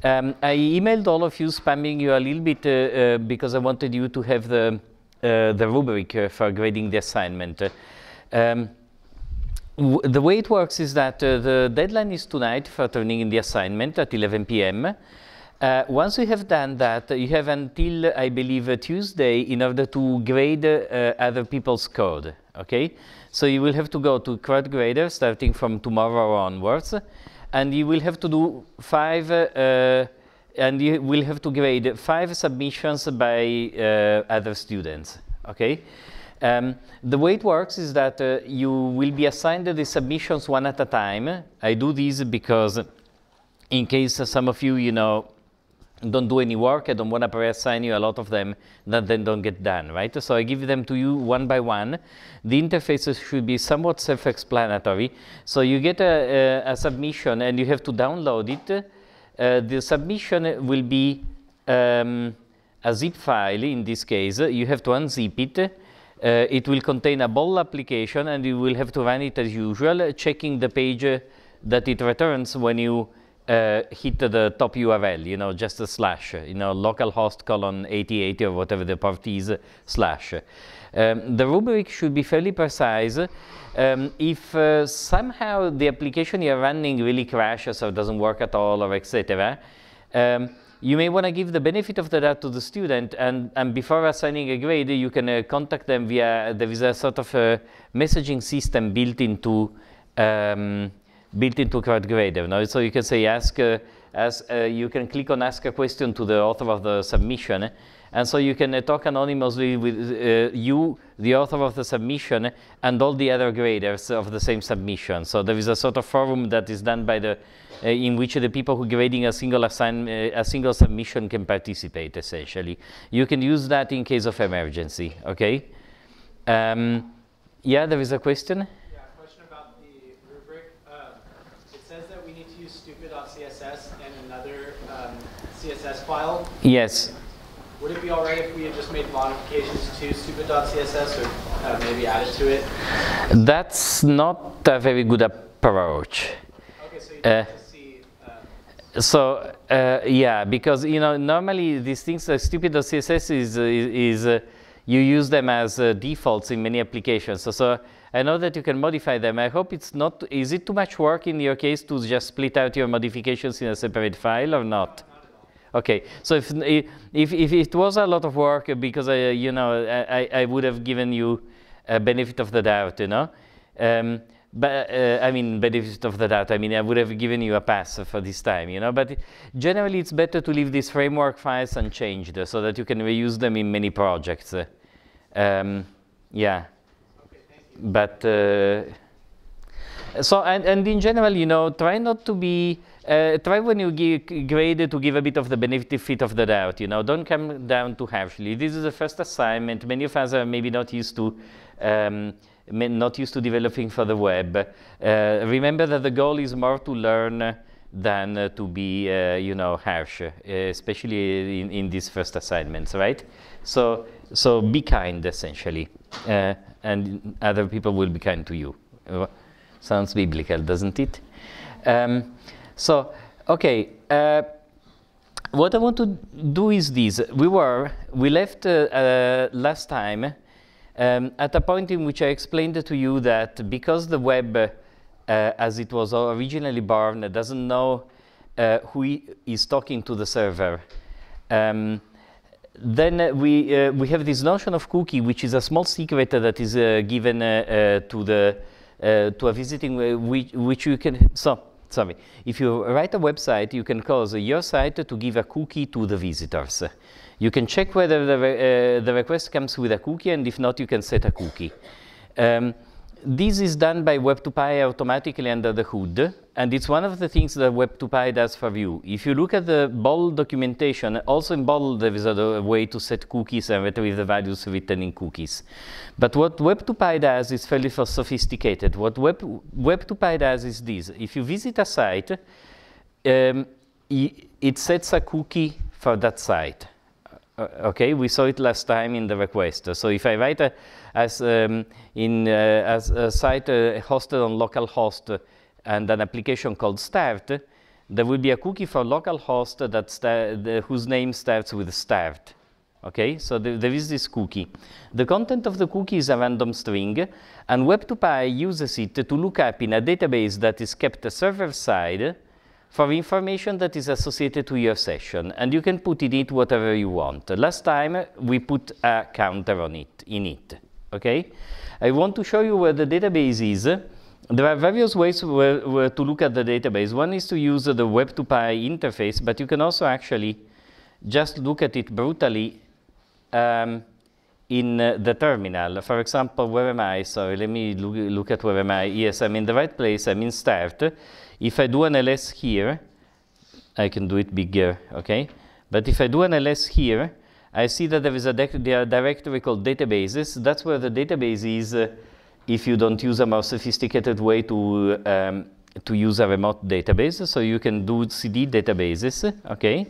I emailed all of you, spamming you a little bit because I wanted you to have the rubric for grading the assignment. The way it works is that the deadline is tonight for turning in the assignment at 11 p.m. Once you have done that, you have until, I believe, Tuesday in order to grade other people's code, okay? So you will have to go to CrowdGrader starting from tomorrow onwards, and you will have to do and you will have to grade 5 submissions by other students, okay? The way it works is that you will be assigned the submissions one at a time. I do this because in case some of you, don't do any work, I don't want to pre-assign you a lot of them that then don't get done, right? So I give them to you one by one. The interfaces should be somewhat self-explanatory. So you get a submission and you have to download it. The submission will be a zip file in this case. You have to unzip it. It will contain a ball application and you will have to run it as usual, checking the page that it returns when you hit the top URL, just a slash, localhost colon 8080 or whatever the port is, slash. The rubric should be fairly precise. If somehow the application you're running really crashes or doesn't work at all or etc., you may want to give the benefit of the doubt to the student, and before assigning a grade, you can contact them via, there is a sort of a messaging system built into CrowdGrader. No? So you can say you can click on ask a question to the author of the submission, and so you can talk anonymously with you, the author of the submission, and all the other graders of the same submission. So there is a sort of forum that is done by the in which the people who are grading a single submission can participate, essentially. You can use that in case of emergency, okay? Yeah, there is a question? Yeah, a question about the rubric. It says that we need to use stupid.css and another CSS file. Yes. Would it be all right if we had just made modifications to stupid.css or maybe added to it? That's not a very good approach. Okay, so you need to see. Yeah, because normally these things like stupid.css is you use them as defaults in many applications. So I know that you can modify them. I hope it's not. Is it too much work in your case to just split out your modifications in a separate file or not? Okay, so if it was a lot of work, because I would have given you a benefit of the doubt, but I mean, benefit of the doubt. I mean, I would have given you a pass for this time, But generally, it's better to leave these framework files unchanged so that you can reuse them in many projects. Yeah. Okay, thank you. But so and in general, try not to be. Try when you grade to give a bit of the benefit of the doubt. Don't come down too harshly. This is the first assignment. Many of us are maybe not used to developing for the web. Remember that the goal is more to learn than to be, harsh, especially in these first assignments, right? So be kind, essentially, and other people will be kind to you. Sounds biblical, doesn't it? Okay. What I want to do is this. We left last time at a point in which I explained to you that because the web, as it was originally born, doesn't know who is talking to the server, then we have this notion of cookie, which is a small secret that is given to a visiting, which you can. Sorry, if you write a website, you can cause your site to give a cookie to the visitors. You can check whether the request comes with a cookie, and if not, you can set a cookie. This is done by Web2Py automatically under the hood, and it's one of the things that Web2Py does for you. If you look at the Bol documentation, also in Bol there is a way to set cookies and retrieve the values written in cookies. But what Web2Py does is fairly sophisticated. What Web2Py does is this. If you visit a site, it sets a cookie for that site. Okay, we saw it last time in the request. So if I write as a site hosted on localhost and an application called start, there will be a cookie for localhost whose name starts with start. Okay, so there is this cookie. The content of the cookie is a random string, and Web2Py uses it to look up in a database that is kept server-side for information that is associated to your session, and you can put in it whatever you want. Last time, we put a counter on it, okay? I want to show you where the database is. There are various ways where to look at the database. One is to use the Web2Py interface, but you can also actually just look at it brutally in the terminal. For example, where am I? Sorry, let me look at where am I. Yes, I'm in the right place. I'm in start. If I do an ls here, I can do it bigger, okay? But if I do an ls here, I see that there is a directory called databases. That's where the database is if you don't use a more sophisticated way to use a remote database. So you can do cd databases, okay?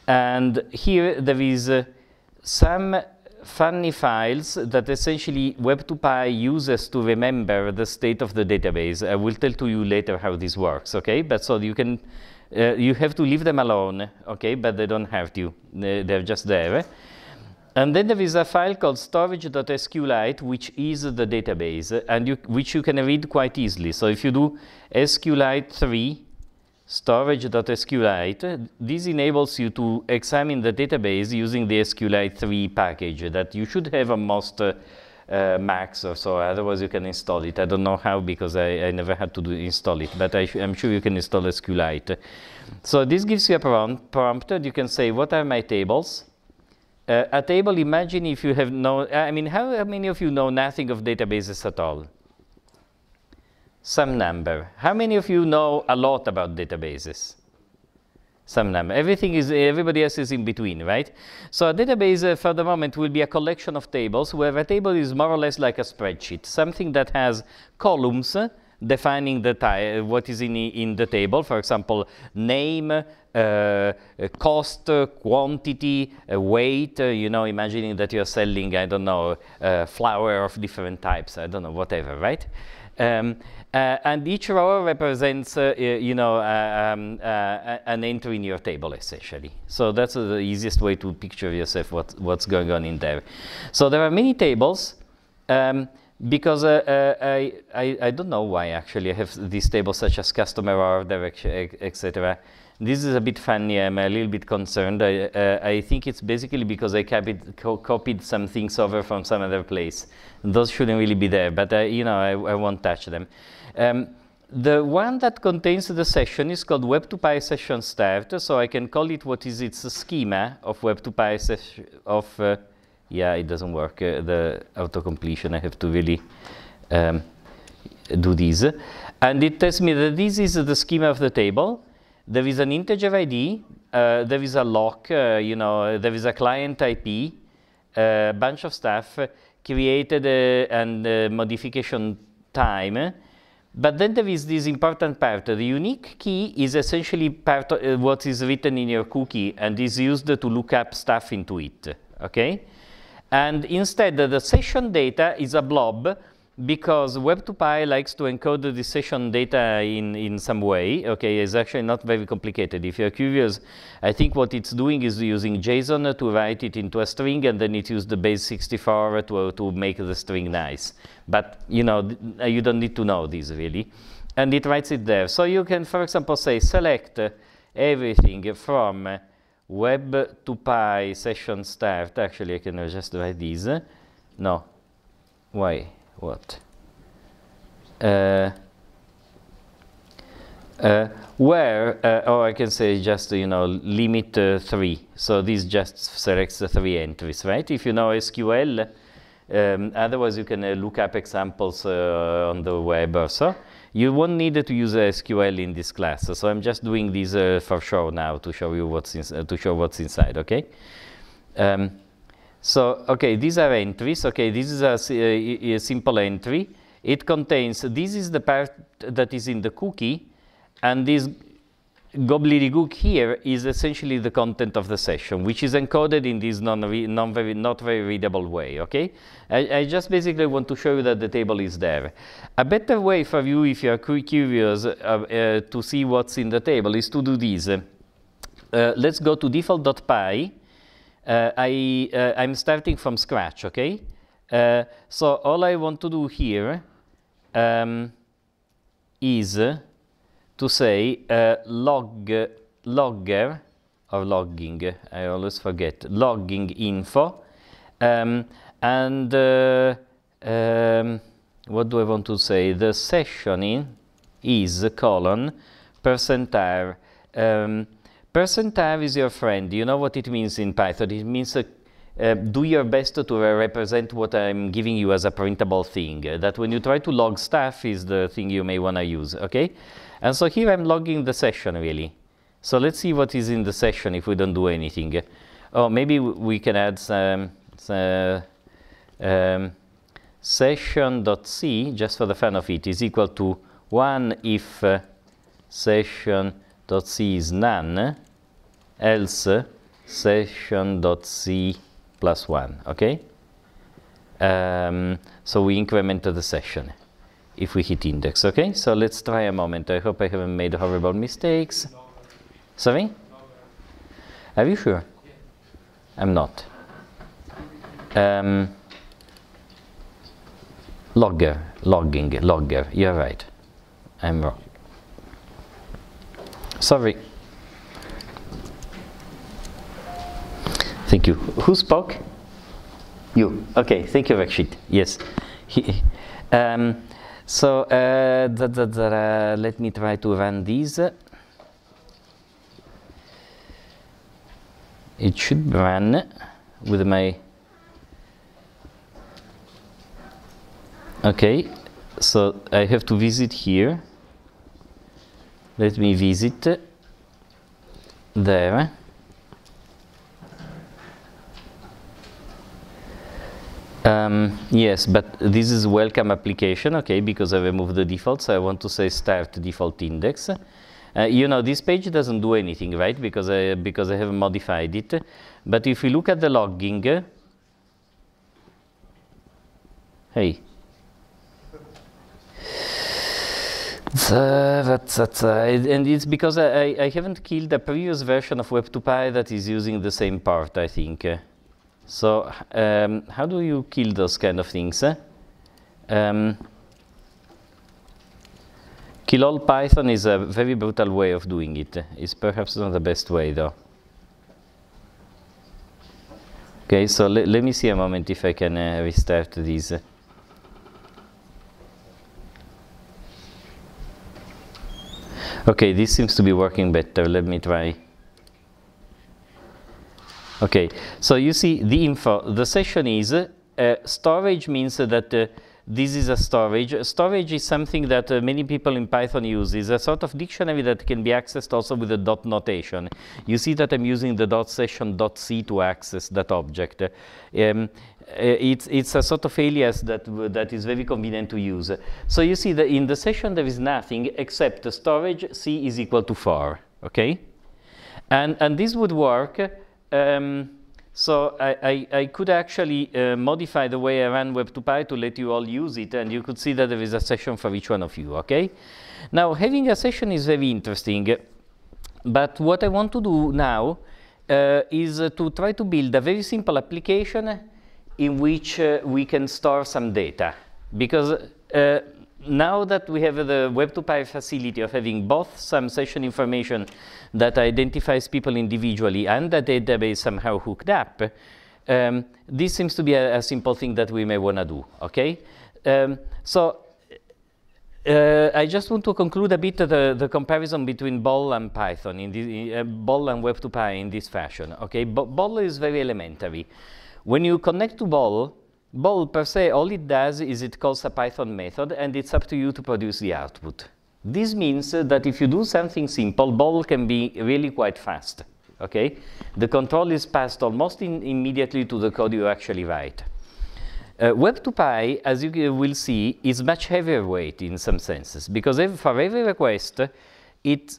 And here there is some funny files that essentially Web2Py uses to remember the state of the database. I will tell to you later how this works, okay? But so you can, you have to leave them alone, okay? But they don't have to, they're just there. And then there is a file called storage.sqlite, which is the database, and which you can read quite easily. So if you do SQLite 3, storage.sqlite, this enables you to examine the database using the SQLite 3 package that you should have on most Macs or so, otherwise you can install it. I don't know how, because I never had to install it, but I'm sure you can install SQLite. So this gives you a prompt, and you can say, what are my tables? A table, imagine if you have I mean, how many of you know nothing of databases at all? Some number. How many of you know a lot about databases? Some number. Everybody else is in between, right? So a database, for the moment, will be a collection of tables, where a table is more or less like a spreadsheet, something that has columns defining what is in the table. For example, name, cost, quantity, weight, you know, imagining that you're selling, I don't know, flour of different types, I don't know, whatever, right? And each row represents, you know, an entry in your table, essentially. So that's the easiest way to picture yourself what's going on in there. So there are many tables, because I don't know why, actually, I have these tables such as customer order, etc. This is a bit funny. I'm a little bit concerned. I think it's basically because I copied some things over from some other place. Those shouldn't really be there, but you know, I won't touch them. The one that contains the session is called Web2Py session start, so I can call it what is its schema of Web2Py session of. Yeah, it doesn't work. The auto-completion. I have to really do this, and it tells me that this is the schema of the table. There is an integer ID, there is a lock, you know, there is a client IP, a bunch of stuff created and modification time. But then there is this important part. The unique key is essentially part of what is written in your cookie and is used to look up stuff into it, okay? And instead, the session data is a blob, because Web2Py likes to encode the session data in some way. Okay, it's actually not very complicated. If you're curious, I think what it's doing is using JSON to write it into a string, and then it uses the base64 to make the string nice. But you know, you don't need to know this really. And it writes it there. So you can, for example, say select everything from Web2Py session start. Actually, I can just write this. No. Why? What? Or I can say just, you know, limit 3. So this just selects the 3 entries, right? If you know SQL, otherwise you can look up examples on the web or so. You won't need to use SQL in this class. So I'm just doing this for show now to show you what's what's inside. Okay. So, okay, these are entries. Okay, this is a simple entry. It contains, this is the part that is in the cookie, and this gobbledygook here is essentially the content of the session, which is encoded in this not very readable way, okay? I just basically want to show you that the table is there. A better way for you, if you are curious to see what's in the table, is to do this. Let's go to default.py. I'm starting from scratch, okay? So all I want to do here is to say logger or logging, I always forget, logging info, and what do I want to say? The session is colon %. %, is your friend. You know what it means in Python? It means do your best to represent what I'm giving you as a printable thing. That when you try to log stuff is the thing you may want to use, okay? And so here I'm logging the session, really. So let's see what is in the session if we don't do anything. Oh, maybe we can add some session.c, just for the fun of it, is equal to 1 if session.c is none, else session.c plus 1, okay? So we increment the session if we hit index, okay? So let's try a moment. I hope I haven't made horrible mistakes. Sorry? Are you sure? I'm not. Logger, you're right. I'm wrong. Sorry. Thank you. Who spoke? You. Okay, thank you, Rakshit. Yes. So let me try to run these. It should run with my... Okay, so I have to visit here. Let me visit there. Yes, but this is welcome application, okay, because I removed the default, so I want to say start default index. You know, this page doesn't do anything, right, because I have modified it. But if we look at the logging, hey. And it's because I haven't killed the previous version of Web2Py that is using the same part, I think. So how do you kill those kind of things? Kill all Python is a very brutal way of doing it. It's perhaps not the best way, though. Okay, so let me see a moment if I can restart this. Okay, this seems to be working better. Let me try. Okay, so you see the info. The session is storage means that this is a storage. Storage is something that many people in Python use. It's a sort of dictionary that can be accessed also with a dot notation. You see that I'm using the dot session.c to access that object. It's a sort of alias that is very convenient to use. So you see that in the session there is nothing except storage c is equal to 4, okay? And this would work. So I could actually modify the way I ran Web2Py to let you all use it, and you could see that there is a session for each one of you, okay? Now, having a session is very interesting, but what I want to do now is to try to build a very simple application in which we can store some data. Because now that we have the Web2Py facility of having both some session information that identifies people individually and the database somehow hooked up, this seems to be a simple thing that we may want to do, okay? So I just want to conclude a bit the comparison between Bol and Python, Bol and Web2Py in this fashion, okay? Bol is very elementary. When you connect to Bol per se, all it does is it calls a Python method, and it's up to you to produce the output. This means that if you do something simple, Bol can be really quite fast, okay? The control is passed almost immediately to the code you actually write. Web2Py, as you will see, is much heavier weight in some senses, because for every request, it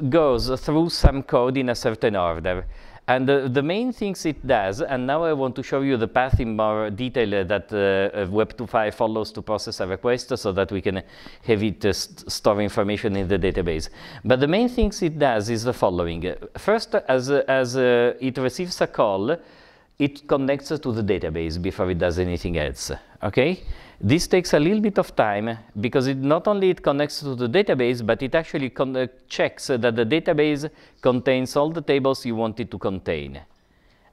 goes through some code in a certain order. And the main things it does, and now I want to show you the path in more detail that Web2.5 follows to process a request so that we can have it store information in the database. But the main things it does is the following. First, as it receives a call, it connects to the database before it does anything else, okay? This takes a little bit of time because it not only it connects to the database, but it actually checks that the database contains all the tables you want it to contain.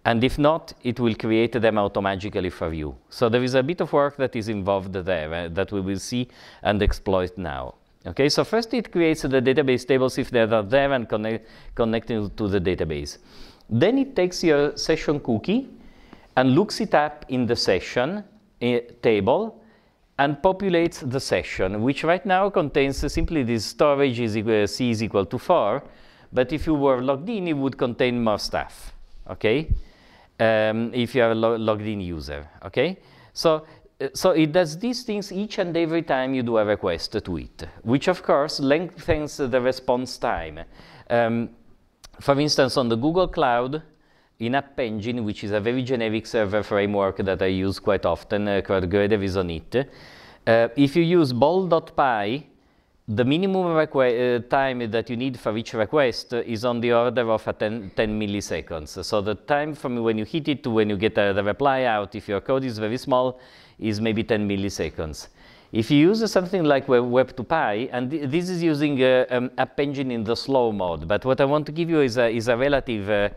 And if not, it will create them automatically for you. So there is a bit of work that is involved there that we will see and exploit now. Okay, so first it creates the database tables if they are there and connecting to the database. Then it takes your session cookie and looks it up in the session table and populates the session, which right now contains simply this storage is equal, C is equal to 4, but if you were logged in, it would contain more stuff, okay? If you are a logged in user, okay? So it does these things each and every time you do a request to it, which of course lengthens the response time. For instance, on the Google Cloud, in App Engine, which is a very generic server framework that I use quite often, Gradle is on it. If you use bol.py, the minimum time that you need for each request is on the order of 10 milliseconds. So the time from when you hit it to when you get the reply out, if your code is very small, is maybe 10 milliseconds. If you use something like Web2.py, and this is using App Engine in the slow mode, but what I want to give you is a relative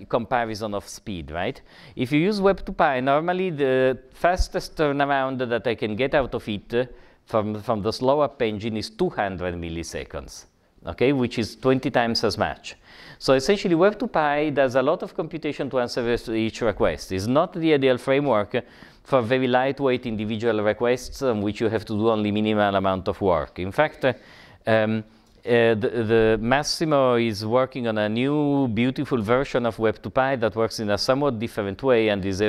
comparison of speed, right? If you use Web2.py, normally the fastest turnaround that I can get out of it from the slow App Engine is 200 milliseconds, okay, which is 20 times as much. So essentially Web2.py does a lot of computation to answer each request. It's not the ideal framework for very lightweight individual requests on which you have to do only minimal amount of work. In fact, the Massimo is working on a new beautiful version of Web2.py that works in a somewhat different way and is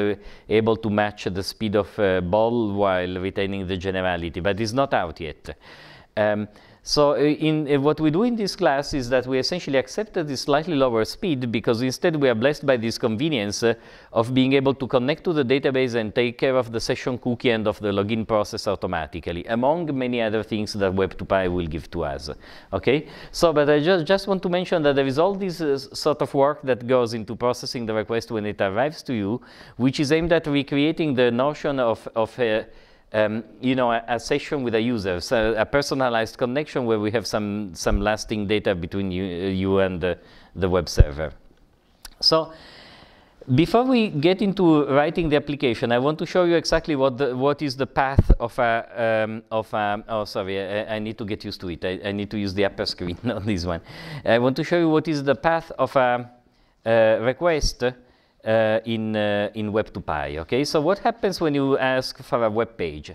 able to match the speed of Bol while retaining the generality, but it's not out yet. So what we do in this class is that we essentially accepted this slightly lower speed because instead we are blessed by this convenience of being able to connect to the database and take care of the session cookie and of the login process automatically, among many other things that Web2.py will give to us. Okay, so but I just want to mention that there is all this sort of work that goes into processing the request when it arrives to you, which is aimed at recreating the notion of you know, a session with a user, so a personalized connection where we have some lasting data between you and the web server. So before we get into writing the application, I want to show you exactly what is the path of a, oh sorry, I need to get used to it. I need to use the upper screen, not this one. I want to show you what is the path of a request in Web2.py, okay? So what happens when you ask for a web page?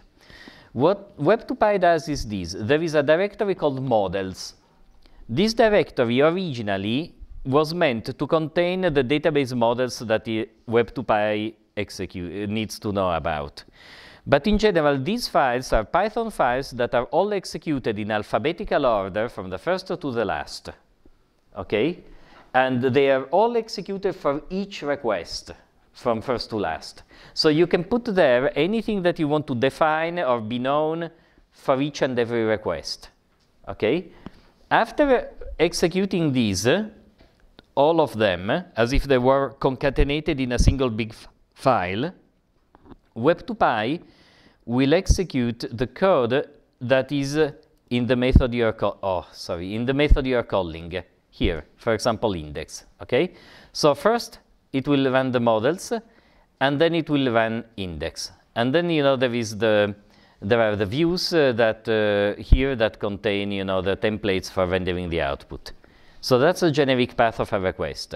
What Web2.py does is this. There is a directory called models. This directory originally was meant to contain the database models that the Web2.py needs to know about. But in general, these files are Python files that are all executed in alphabetical order from the first to the last, okay? And they are all executed for each request, from first to last. So you can put there anything that you want to define or be known for each and every request. Okay? After executing these, all of them, as if they were concatenated in a single big file, Web2.py will execute the code that is in the method you are in the method you are calling. Here, for example, index, okay? So first, it will run the models, and then it will run index. And then, you know, there are the views that here that contain, you know, the templates for rendering the output. So that's a generic path of a request.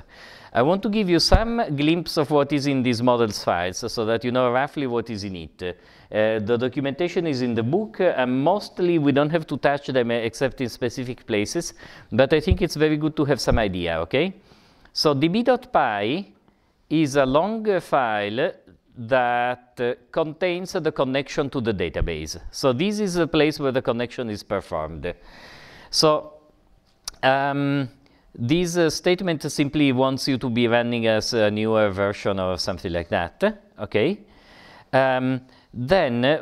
I want to give you some glimpse of what is in these models files so that you know roughly what is in it. The documentation is in the book, and mostly we don't have to touch them except in specific places, but I think it's very good to have some idea, okay? So db.py is a long file that contains the connection to the database. So this is the place where the connection is performed. So This statement simply wants you to be running as a newer version or something like that, okay? Then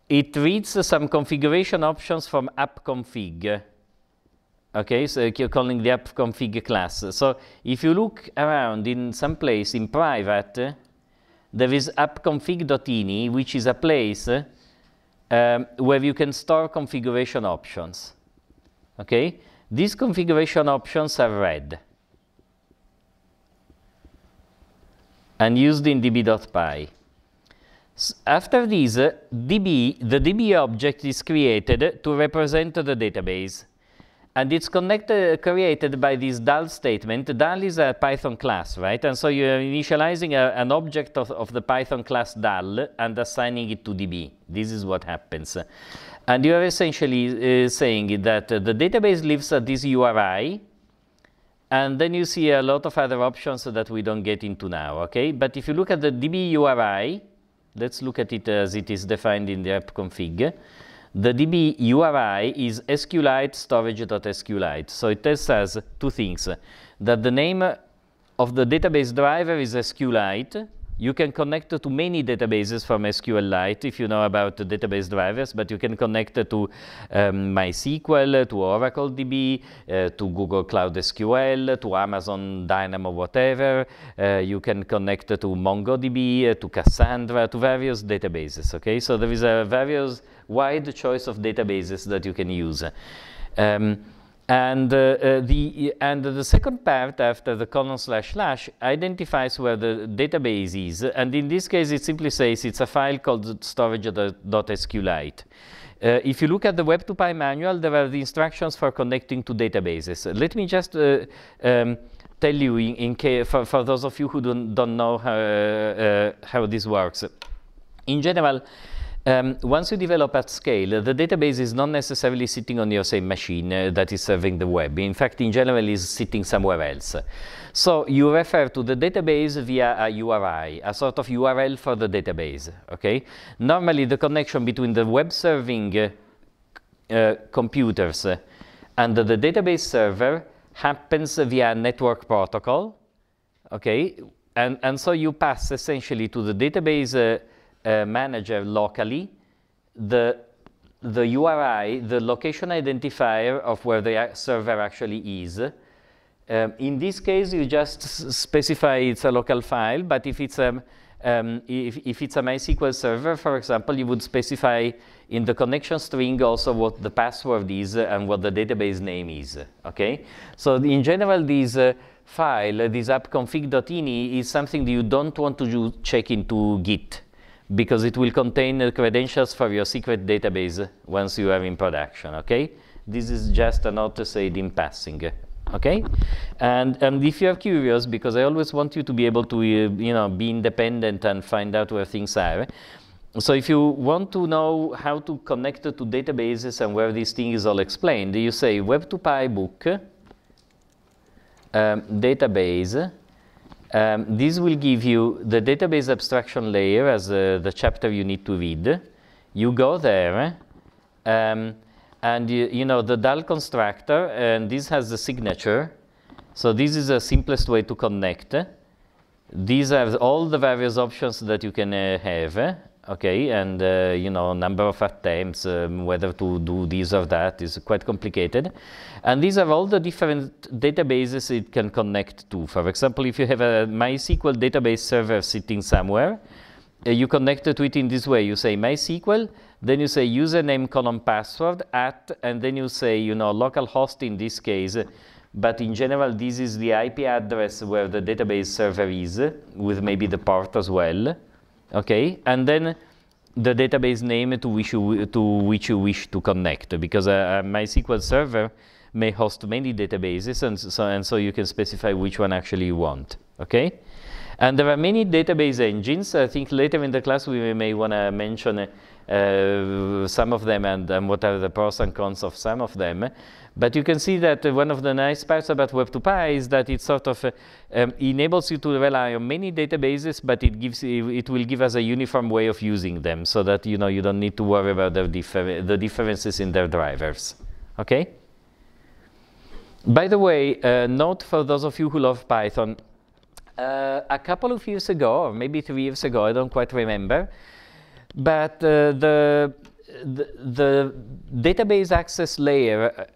it reads some configuration options from appconfig, okay? So you're calling the appconfig class. So if you look around in some place in private, there is appconfig.ini, which is a place where you can store configuration options, okay? These configuration options are read and used in db.py. After this, the DB object is created to represent the database. And it's created by this dal statement. Dal is a Python class, right? And so you're initializing an object of the Python class dal and assigning it to DB. This is what happens. And you are essentially saying that the database lives at this URI, and then you see a lot of other options that we don't get into now, okay? But if you look at the DB URI, let's look at it as it is defined in the appconfig. The DB URI is SQLite storage.SQLite. So it tells us two things, that the name of the database driver is SQLite. You can connect to many databases from SQLite if you know about the database drivers, but you can connect to MySQL, to Oracle DB, to Google Cloud SQL, to Amazon Dynamo whatever. You can connect to MongoDB, to Cassandra, to various databases, okay? So there is a various wide choice of databases that you can use. And the second part after the : / identifies where the database is, and in this case it simply says it's a file called storage.SQLite. If you look at the Web2Py manual, there are the instructions for connecting to databases. Let me just tell you, in case for those of you who don't know how this works. In general, once you develop at scale, the database is not necessarily sitting on your same machine that is serving the web. In fact, in general, it's sitting somewhere else. So you refer to the database via a URI, a sort of URL for the database, okay? Normally, the connection between the web serving computers and the database server happens via a network protocol, okay? And so you pass essentially to the database manager locally the URI, the location identifier of where the server actually is. In this case, you just specify it's a local file, but if it's a MySQL server, for example, you would specify in the connection string also what the password is and what the database name is, okay? So in general, this file, this appconfig.ini, is something that you don't want to check into Git, because it will contain the credentials for your secret database once you are in production, okay? This is just a note said in passing, okay? And if you are curious, because I always want you to be able to, you know, be independent and find out where things are. So if you want to know how to connect to databases and where this thing is all explained, you say Web2Py book, database. This will give you the database abstraction layer as the chapter you need to read. You go there, and you know the DAL constructor, and this has the signature. So this is the simplest way to connect. These are all the various options that you can have. Okay, and you know, number of attempts, whether to do this or that is quite complicated. And these are all the different databases it can connect to. For example, if you have a MySQL database server sitting somewhere, you connect to it in this way. You say MySQL, then you say username colon password at, and then you say, you know, localhost in this case. But in general, this is the IP address where the database server is, with maybe the port as well. Okay, and then the database name to which you wish to connect, because a MySQL server may host many databases, and so you can specify which one actually you want. Okay, and there are many database engines. I think later in the class we may want to mention some of them and what are the pros and cons of some of them. But you can see that one of the nice parts about Web2Py is that it sort of enables you to rely on many databases, but it will give us a uniform way of using them, so that you know you don't need to worry about the differences in their drivers. Okay. By the way, note for those of you who love Python, a couple of years ago, or maybe 3 years ago, I don't quite remember, but the database access layer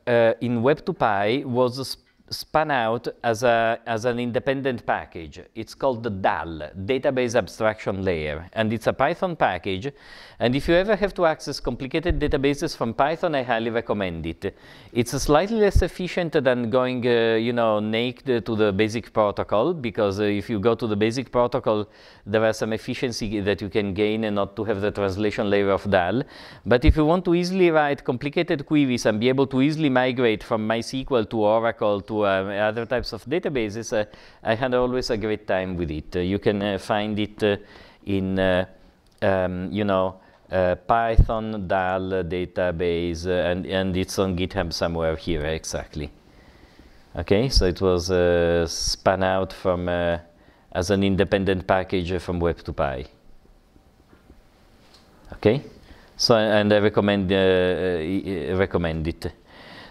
in Web2Py was spun out as an independent package. It's called the DAL, Database Abstraction Layer, and it's a Python package. And if you ever have to access complicated databases from Python, I highly recommend it. It's slightly less efficient than going, naked to the basic protocol, because if you go to the basic protocol, there are some efficiency that you can gain and not to have the translation layer of DAL. But if you want to easily write complicated queries and be able to easily migrate from MySQL to Oracle to other types of databases, I had always a great time with it. You can find it in, Python DAL database, and it's on GitHub somewhere here, exactly. Okay, so it was spun out from as an independent package from Web2Py. Okay, so and I recommend it.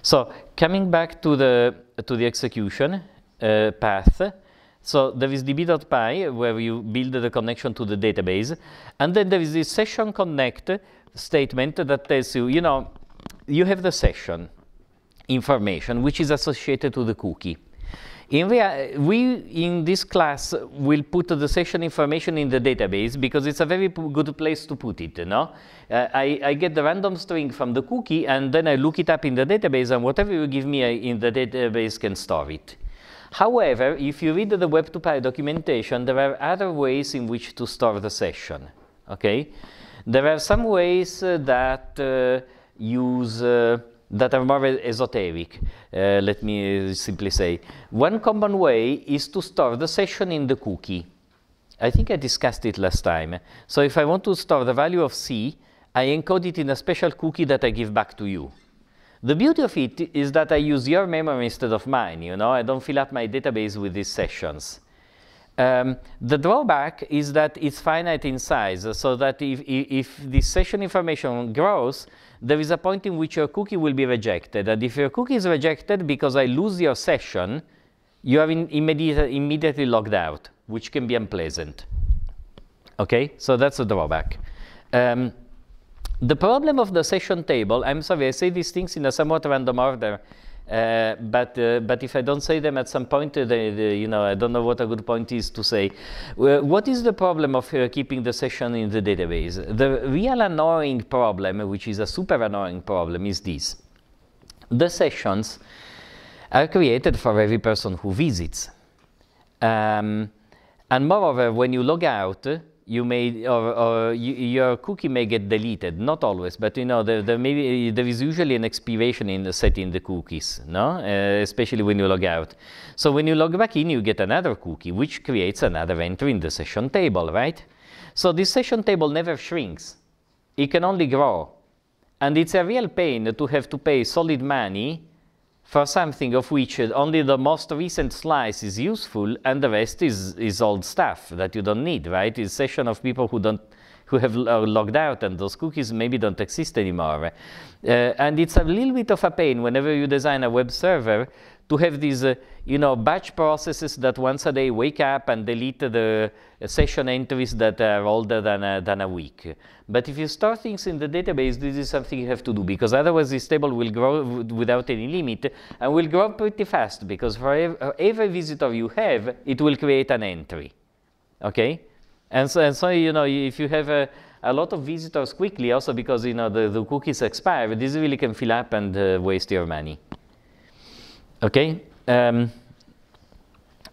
So coming back to the execution path. So there is db.py, where you build the connection to the database, and then there is this session connect statement that tells you, you have the session information which is associated to the cookie. We in this class will put the session information in the database because it's a very good place to put it. I get the random string from the cookie, and then I look it up in the database, and whatever you give me in the database can store it. However, if you read the Web2Py documentation, there are other ways in which to store the session. Okay, there are some ways that that are more esoteric. Let me simply say, one common way is to store the session in the cookie. I think I discussed it last time. So if I want to store the value of C, I encode it in a special cookie that I give back to you. The beauty of it is that I use your memory instead of mine. I don't fill up my database with these sessions. The drawback is that it's finite in size, so that if the session information grows, there is a point in which your cookie will be rejected. And if your cookie is rejected because I lose your session, you are immediately logged out, which can be unpleasant. Okay, so that's a drawback. The problem of the session table, I'm sorry, I say these things in a somewhat random order, but if I don't say them at some point, I don't know what a good point is to say. What is the problem of keeping the session in the database? The real annoying problem, which is a super annoying problem, is this. The sessions are created for every person who visits. And moreover, when you log out, you may, your cookie may get deleted. Not always, but there is usually an expiration in setting the cookies, especially when you log out. So when you log back in, you get another cookie, which creates another entry in the session table, right? So this session table never shrinks. It can only grow. And it's a real pain to have to pay solid money for something of which only the most recent slice is useful, and the rest is old stuff that you don't need, right? It's a session of people who have logged out, and those cookies maybe don't exist anymore. And it's a little bit of a pain whenever you design a web server to have these, batch processes that once a day wake up and delete the session entries that are older than a week. But if you store things in the database, this is something you have to do, because otherwise this table will grow without any limit, and will grow pretty fast, because for every visitor you have, it will create an entry. Okay? And so if you have a lot of visitors quickly, also because the cookies expire, this really can fill up and waste your money. Okay,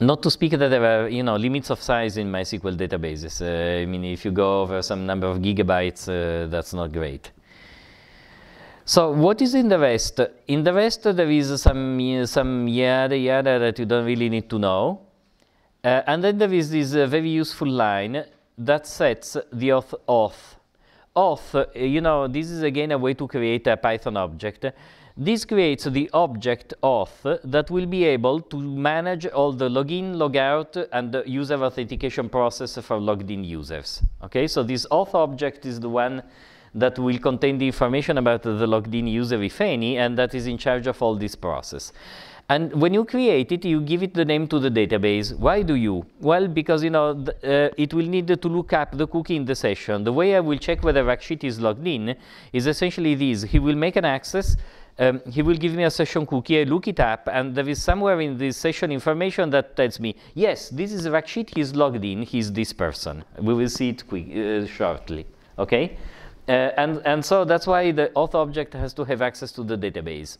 not to speak that there are limits of size in MySQL databases. I mean, if you go over some number of gigabytes, that's not great. So what is in the rest? In the rest, there is some yada yada that you don't really need to know, and then there is this very useful line that sets the auth. Auth, this is again a way to create a Python object. This creates the object auth that will be able to manage all the login, logout, and the user authentication process for logged in users. Okay, so this auth object is the one that will contain the information about the logged in user, if any, and that is in charge of all this process. And when you create it, you give it the name to the database. Why do you? Well, because it will need to look up the cookie in the session. The way I will check whether Rakshit is logged in is essentially this. He will make an access. He will give me a session cookie. I look it up, and there is somewhere in this session information that tells me, yes, this is Rakshit. He's logged in. He's this person. We will see it shortly. Okay, and so that's why the auth object has to have access to the database.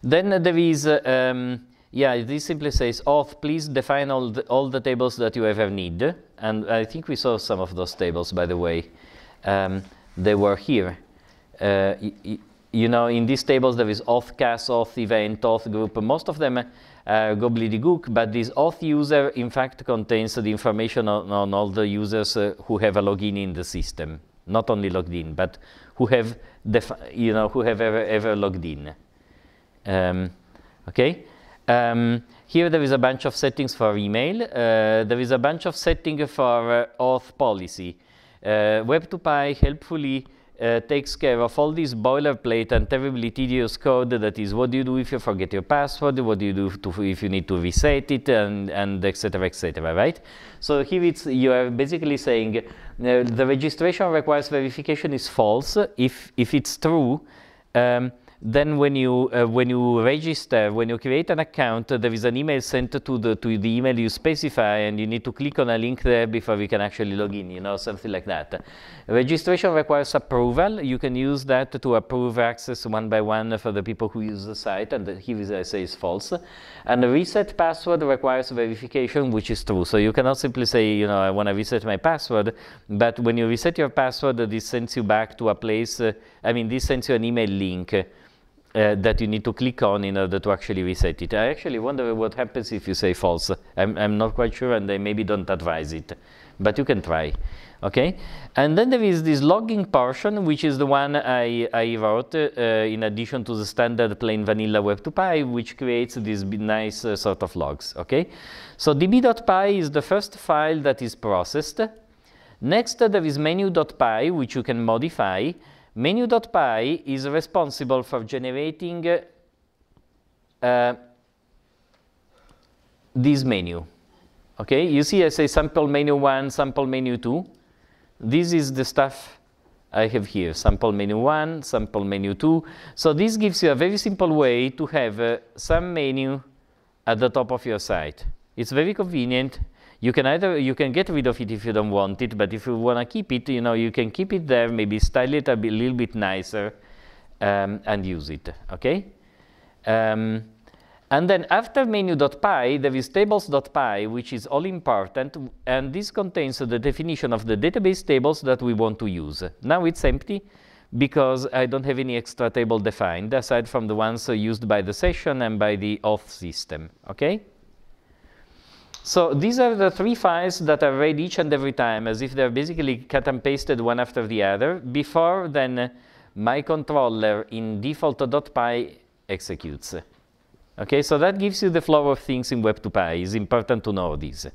Then there is, this simply says, auth, please define all the tables that you ever need. And I think we saw some of those tables, by the way. They were here. In these tables, there is auth class, auth event, auth group. Most of them are gobbledygook, but this auth user, in fact, contains the information on all the users who have a login in the system. Not only logged in, but who have, ever logged in. Here there is a bunch of settings for email. There is a bunch of settings for auth policy. Web2Py helpfully takes care of all this boilerplate and terribly tedious code that is what do you do if you forget your password, what do you do if you need to reset it, and etc., right? So here you are basically saying the registration requires verification is false. If it's true, then when you register, when you create an account, there is an email sent to the email you specify, and you need to click on a link there before you can actually log in, something like that. Registration requires approval. You can use that to approve access one by one for the people who use the site, and here I say is false. And the reset password requires verification, which is true. So you cannot simply say, I want to reset my password, but when you reset your password, this sends you back to a place, this sends you an email link that you need to click on in order to actually reset it. I actually wonder what happens if you say false. I'm not quite sure, and they maybe don't advise it, but you can try. Okay, and then there is this logging portion, which is the one I wrote in addition to the standard plain vanilla Web2Py, which creates these nice sort of logs. Okay, so db.py is the first file that is processed. Next, there is menu.py, which you can modify. Menu.py is responsible for generating this menu. Okay, you see I say sample menu 1, sample menu 2. This is the stuff I have here, sample menu 1, sample menu 2. So this gives you a very simple way to have some menu at the top of your site. It's very convenient. You can get rid of it if you don't want it, but if you want to keep it, you can keep it there, maybe style it a little bit nicer, and use it. Okay. And then after menu.py, there is tables.py, which is all important, and this contains the definition of the database tables that we want to use. Now it's empty because I don't have any extra table defined, aside from the ones used by the session and by the auth system. Okay? So these are the three files that are read each and every time, as if they're basically cut and pasted one after the other, before then my controller in default.py executes. Okay, so that gives you the flow of things in Web2Py. It's important to know this.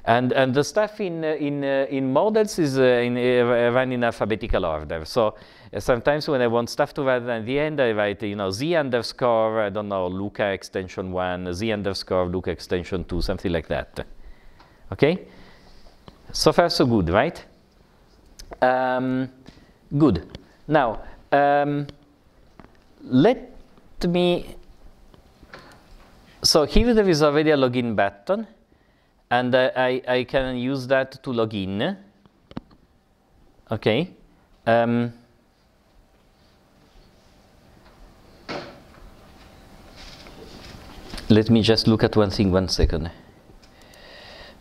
And the stuff in models is run in alphabetical order. So sometimes when I want stuff to run at the end, I write, z underscore, I don't know, Luca extension 1, z underscore Luca extension 2, something like that. Okay? So far, so good, right? Good. Now, let me... So here there is already a login button, and I can use that to log in. Okay. Let me just look at one thing, 1 second.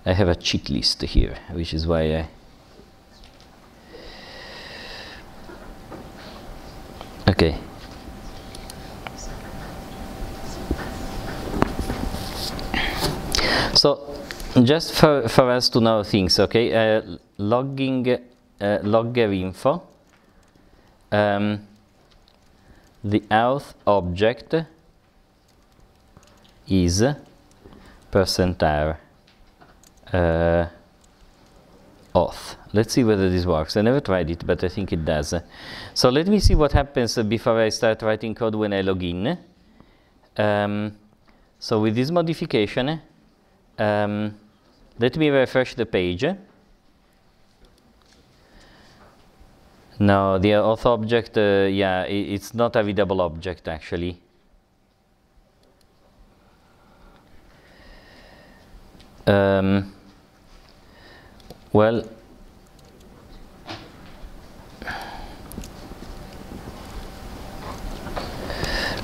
I have a check list here, which is why I... Okay. So, just for us to know things, okay, logger info, the auth object is %r auth. Let's see whether this works. I never tried it, but I think it does. So let me see what happens before I start writing code when I log in. So with this modification, let me refresh the page. No, the auth object, yeah, it's not a readable object actually. Well,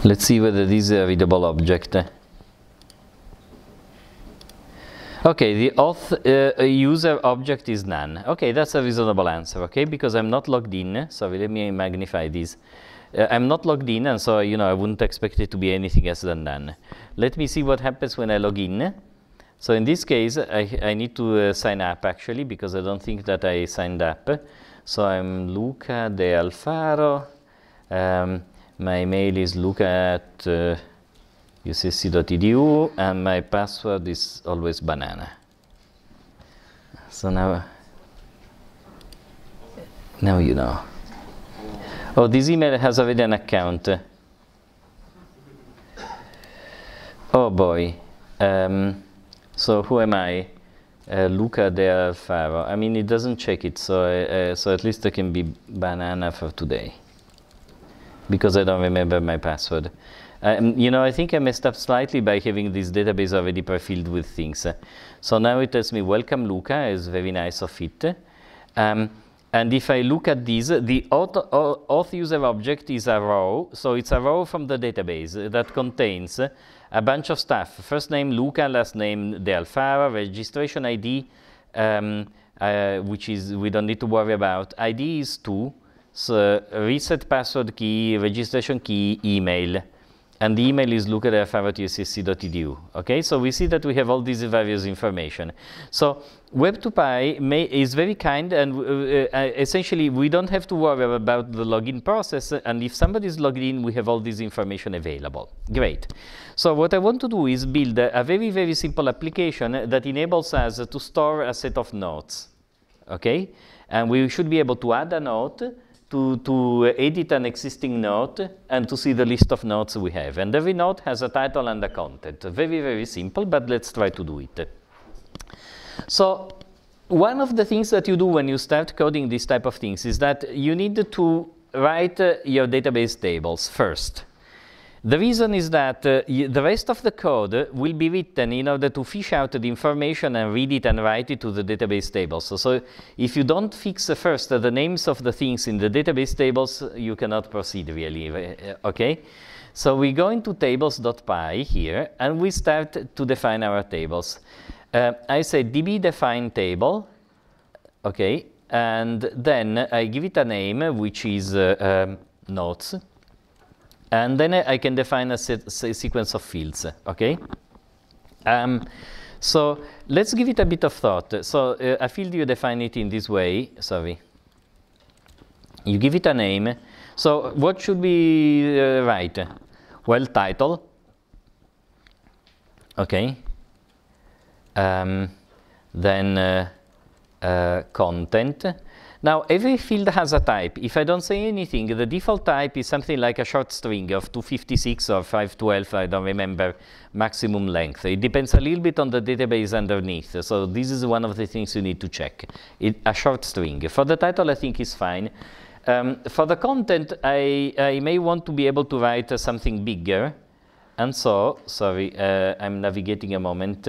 let's see whether this is a readable object. Okay, the auth user object is none. Okay, that's a reasonable answer, okay, because I'm not logged in. Sorry, let me magnify this. I'm not logged in, and so, I wouldn't expect it to be anything else than none. Let me see what happens when I log in. So in this case, I need to sign up, actually, because I don't think that I signed up. So I'm Luca De Alfaro. My email is luca@ucsc.edu, and my password is always banana. So now you know. Oh, this email has already an account. Oh boy. So who am I? Luca De Alfaro. I mean, it doesn't check it, so at least I can be banana for today, because I don't remember my password. I think I messed up slightly by having this database already pre-filled with things. So now it tells me, welcome Luca, is very nice of it. And if I look at this, the auth user object is a row. So it's a row from the database that contains a bunch of stuff. First name Luca, last name De Alfaro, registration ID, which is we don't need to worry about. ID is 2. So reset password key, registration key, email. And the email is luca@ucsc.edu. Okay, so we see that we have all these various information. So Web2Py is very kind, and essentially we don't have to worry about the login process. And if somebody is logged in, we have all this information available. Great. So what I want to do is build a very, very simple application that enables us to store a set of notes. Okay, and we should be able to add a note, to edit an existing note, and to see the list of notes we have. And every note has a title and a content. Very, very simple, but let's try to do it. So one of the things that you do when you start coding these type of things is that you need to write your database tables first. The reason is that the rest of the code will be written in order to fish out the information and read it and write it to the database tables. So if you don't fix first the names of the things in the database tables, you cannot proceed really, okay? So we go into tables.py here, and we start to define our tables. I say db define table, okay, and then I give it a name, which is notes. And then I can define a sequence of fields, okay? So let's give it a bit of thought. So a field, you define it in this way. Sorry. You give it a name. So what should we write? Well, title. Okay. Then content. Now, every field has a type. If I don't say anything, the default type is something like a short string of 256 or 512, I don't remember, maximum length. It depends a little bit on the database underneath. So this is one of the things you need to check. A short string. For the title, I think is fine. For the content, I may want to be able to write something bigger. And so, sorry, I'm navigating a moment.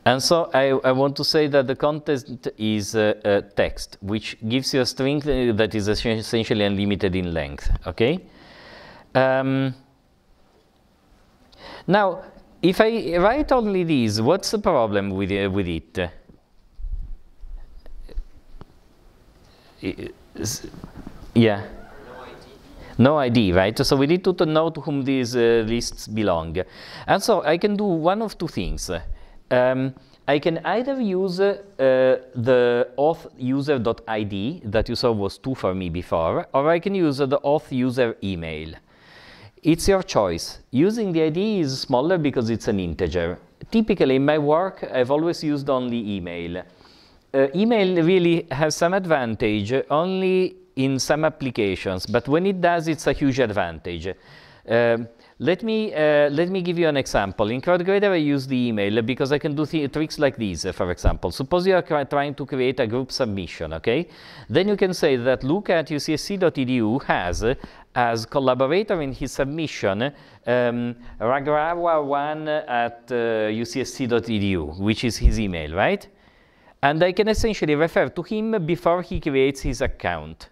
And so I want to say that the content is text, which gives you a string that is essentially unlimited in length, okay? Now, if I write only these, what's the problem with it? Yeah. No ID, right? So we need to know to whom these lists belong. And so I can do one of two things. I can either use the auth user.id that you saw was 2 for me before, or I can use the auth user email. It's your choice. Using the ID is smaller because it's an integer. Typically, in my work, I've always used only email. Email really has some advantage only in some applications, but when it does, it's a huge advantage. let me give you an example. In CrowdGrader, I use the email because I can do tricks like these, for example. Suppose you are trying to create a group submission, okay? Then you can say that Luca at ucsc.edu has, as collaborator in his submission, Ragrawa1 at ucsc.edu, which is his email, right? And I can essentially refer to him before he creates his account.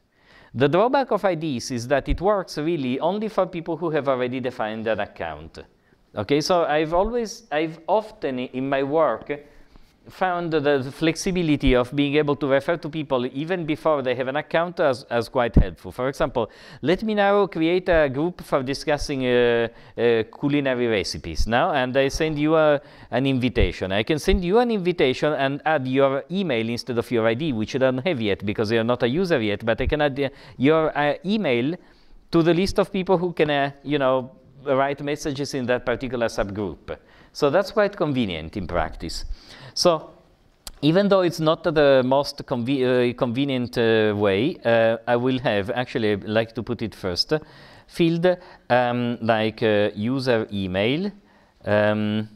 The drawback of IDs is that it works really only for people who have already defined an account. Okay, so I've often in my work found the flexibility of being able to refer to people even before they have an account as quite helpful. For example, let me now create a group for discussing culinary recipes now, and I send you an invitation. I can send you an invitation and add your email instead of your ID, which you don't have yet because you're not a user yet, but I can add your email to the list of people who can, you know, write messages in that particular subgroup. So that's quite convenient in practice. So even though it's not the most convenient way, I will have, actually I like to put it first, field like user email, and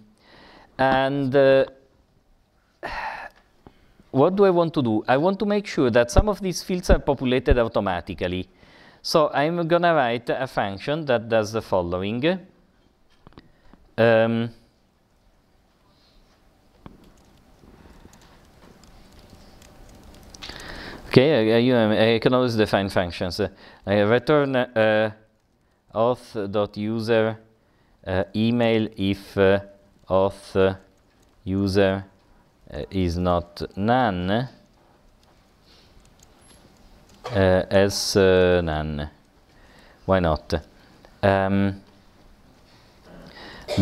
what do I want to do? I want to make sure that some of these fields are populated automatically. So I'm going to write a function that does the following. Okay, I can always define functions. I return auth.user email if auth user is not none, as none. Why not?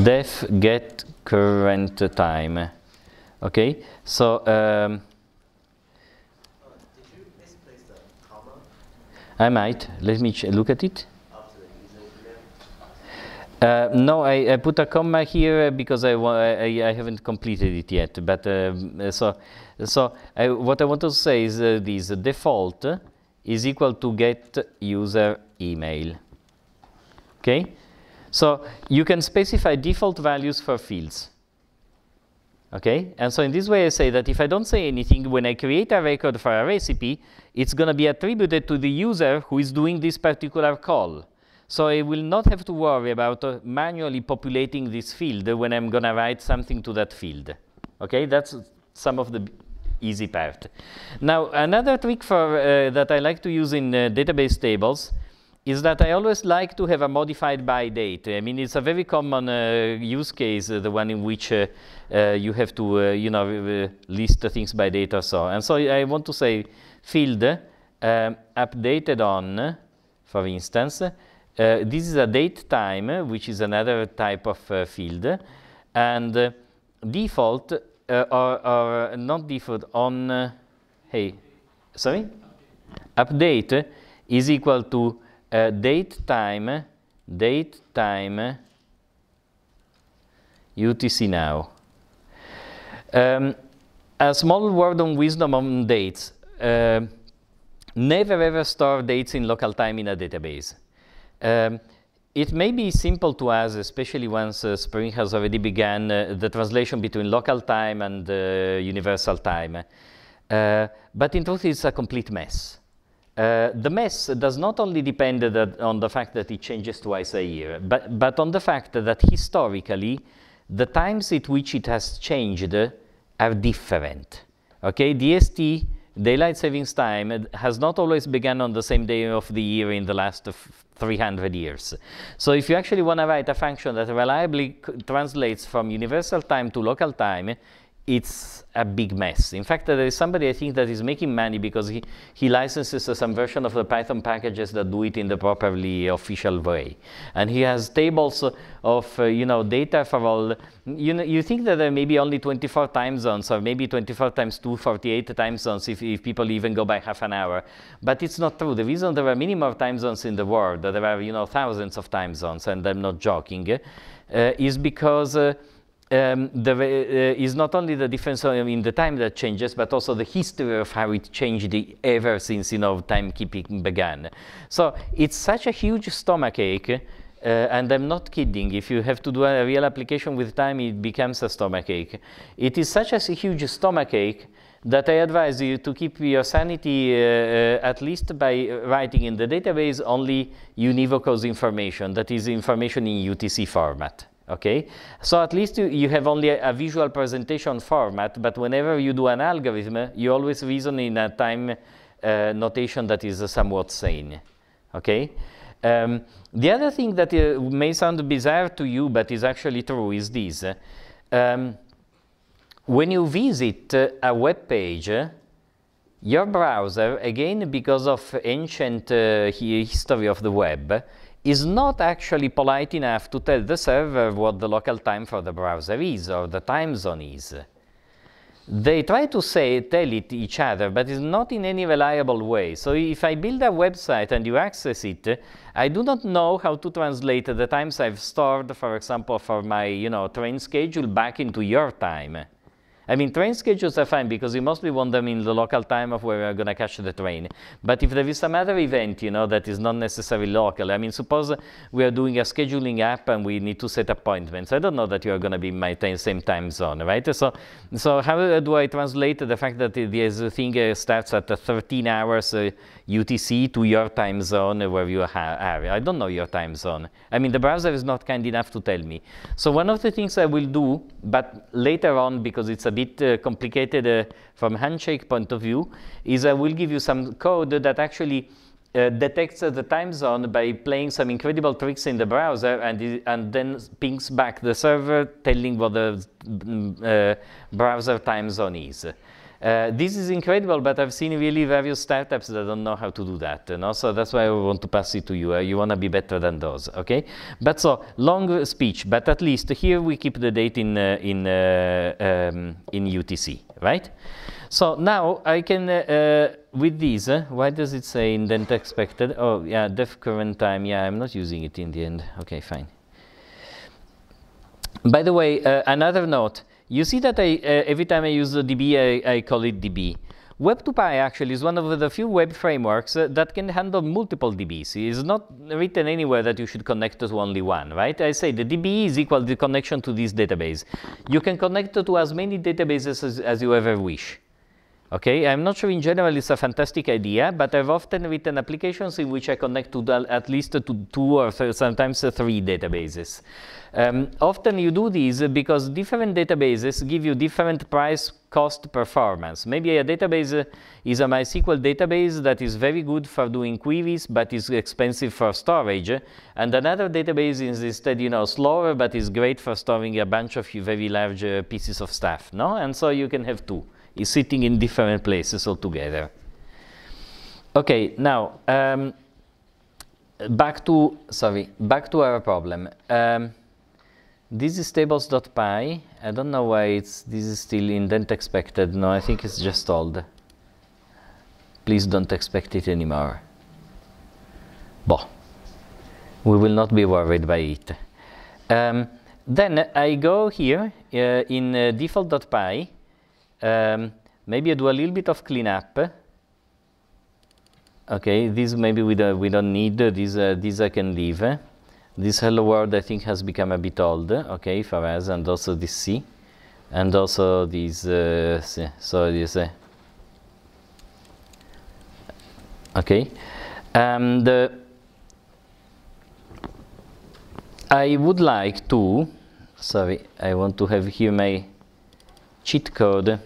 Def get current time. Okay, so I might. Let me look at it. No, I put a comma here because I haven't completed it yet. But what I want to say is this: default is equal to get user email. Okay, so you can specify default values for fields. Okay, and so in this way I say that if I don't say anything, when I create a record for a recipe, it's going to be attributed to the user who is doing this particular call. So I will not have to worry about manually populating this field when I'm going to write something to that field. Okay, that's some of the easy part. Now, another trick for that I like to use in database tables is that I always like to have a modified by date. I mean, it's a very common use case, the one in which you have to, list things by date or so. And so I want to say field updated on, for instance. This is a date time, which is another type of field. And default, or not default, on, update is equal to date time UTC now. A small word on wisdom on dates. Never ever store dates in local time in a database. It may be simple to us, especially once Spring has already begun the translation between local time and universal time. But in truth, it's a complete mess. The mess does not only depend on the fact that it changes twice a year, but on the fact that historically, the times at which it has changed are different. Okay, DST, daylight savings time, has not always begun on the same day of the year in the last 300 years. So if you actually want to write a function that reliably translates from universal time to local time, it's a big mess. In fact, there is somebody I think that is making money because he licenses some version of the Python packages that do it in the properly official way. And he has tables of data for all. You think that there may be only 24 time zones, or maybe 24 times 2, 48 time zones if people even go by half an hour. But it's not true. The reason there are many more time zones in the world, that there are thousands of time zones, and I'm not joking, is because there is not only the difference in the time that changes, but also the history of how it changed ever since timekeeping began. So it's such a huge stomachache and I'm not kidding, if you have to do a real application with time, it becomes a stomachache. It is such a huge stomachache that I advise you to keep your sanity at least by writing in the database only univocous information, that is information in UTC format. Okay, so at least you have only a visual presentation format, but whenever you do an algorithm, you always reason in a time notation that is somewhat sane. Okay. The other thing that may sound bizarre to you, but is actually true, is this. When you visit a web page, your browser, again because of ancient history of the web, is not actually polite enough to tell the server what the local time for the browser is or the time zone is. They try to tell it each other, but it's not in any reliable way. So if I build a website and you access it, I do not know how to translate the times I've stored, for example, for my train schedule back into your time. I mean, train schedules are fine because you mostly want them in the local time of where you're going to catch the train. But if there is some other event, that is not necessarily local, I mean, suppose we are doing a scheduling app and we need to set appointments. I don't know that you are going to be in my same time zone, right? So how do I translate the fact that this thing starts at 13 hours UTC to your time zone where you are? I don't know your time zone. I mean, the browser is not kind enough to tell me. So one of the things I will do, but later on, because it's a bit complicated from handshake point of view, is I will give you some code that actually detects the time zone by playing some incredible tricks in the browser and then pings back the server telling what the browser time zone is. This is incredible, but I've seen really various startups that don't know how to do that. So that's why I want to pass it to you. You want to be better than those, okay? But so, long speech, but at least here we keep the date in UTC, right? So now I can, with these, why does it say indent expected? Oh, yeah, def current time. Yeah, I'm not using it in the end. Okay, fine. By the way, another note. You see that every time I use the DB, I call it DB. Web2Py actually is one of the few web frameworks that can handle multiple DBs. It is not written anywhere that you should connect to only one, right? I say the DB is equal to the connection to this database. You can connect to as many databases as you ever wish. Okay, I'm not sure in general it's a fantastic idea, but I've often written applications in which I connect to at least to 2 or sometimes 3 databases. Often you do these because different databases give you different price cost performance. Maybe a database is a MySQL database that is very good for doing queries but is expensive for storage, and another database is instead slower but is great for storing a bunch of very large pieces of stuff. No? And so you can have 2. Is sitting in different places altogether. Okay, now back to our problem. This is tables.py. I don't know why this is still indent expected. No, I think it's just old. Please don't expect it anymore. Boh, we will not be worried by it. Then I go here in default.py. Maybe I do a little bit of cleanup. Okay, this maybe we don't need. These I can leave. This hello world I think has become a bit old. Okay, for us, and also this C, and also these. So this. Okay, and I would like to. Sorry, I want to have here my cheat code.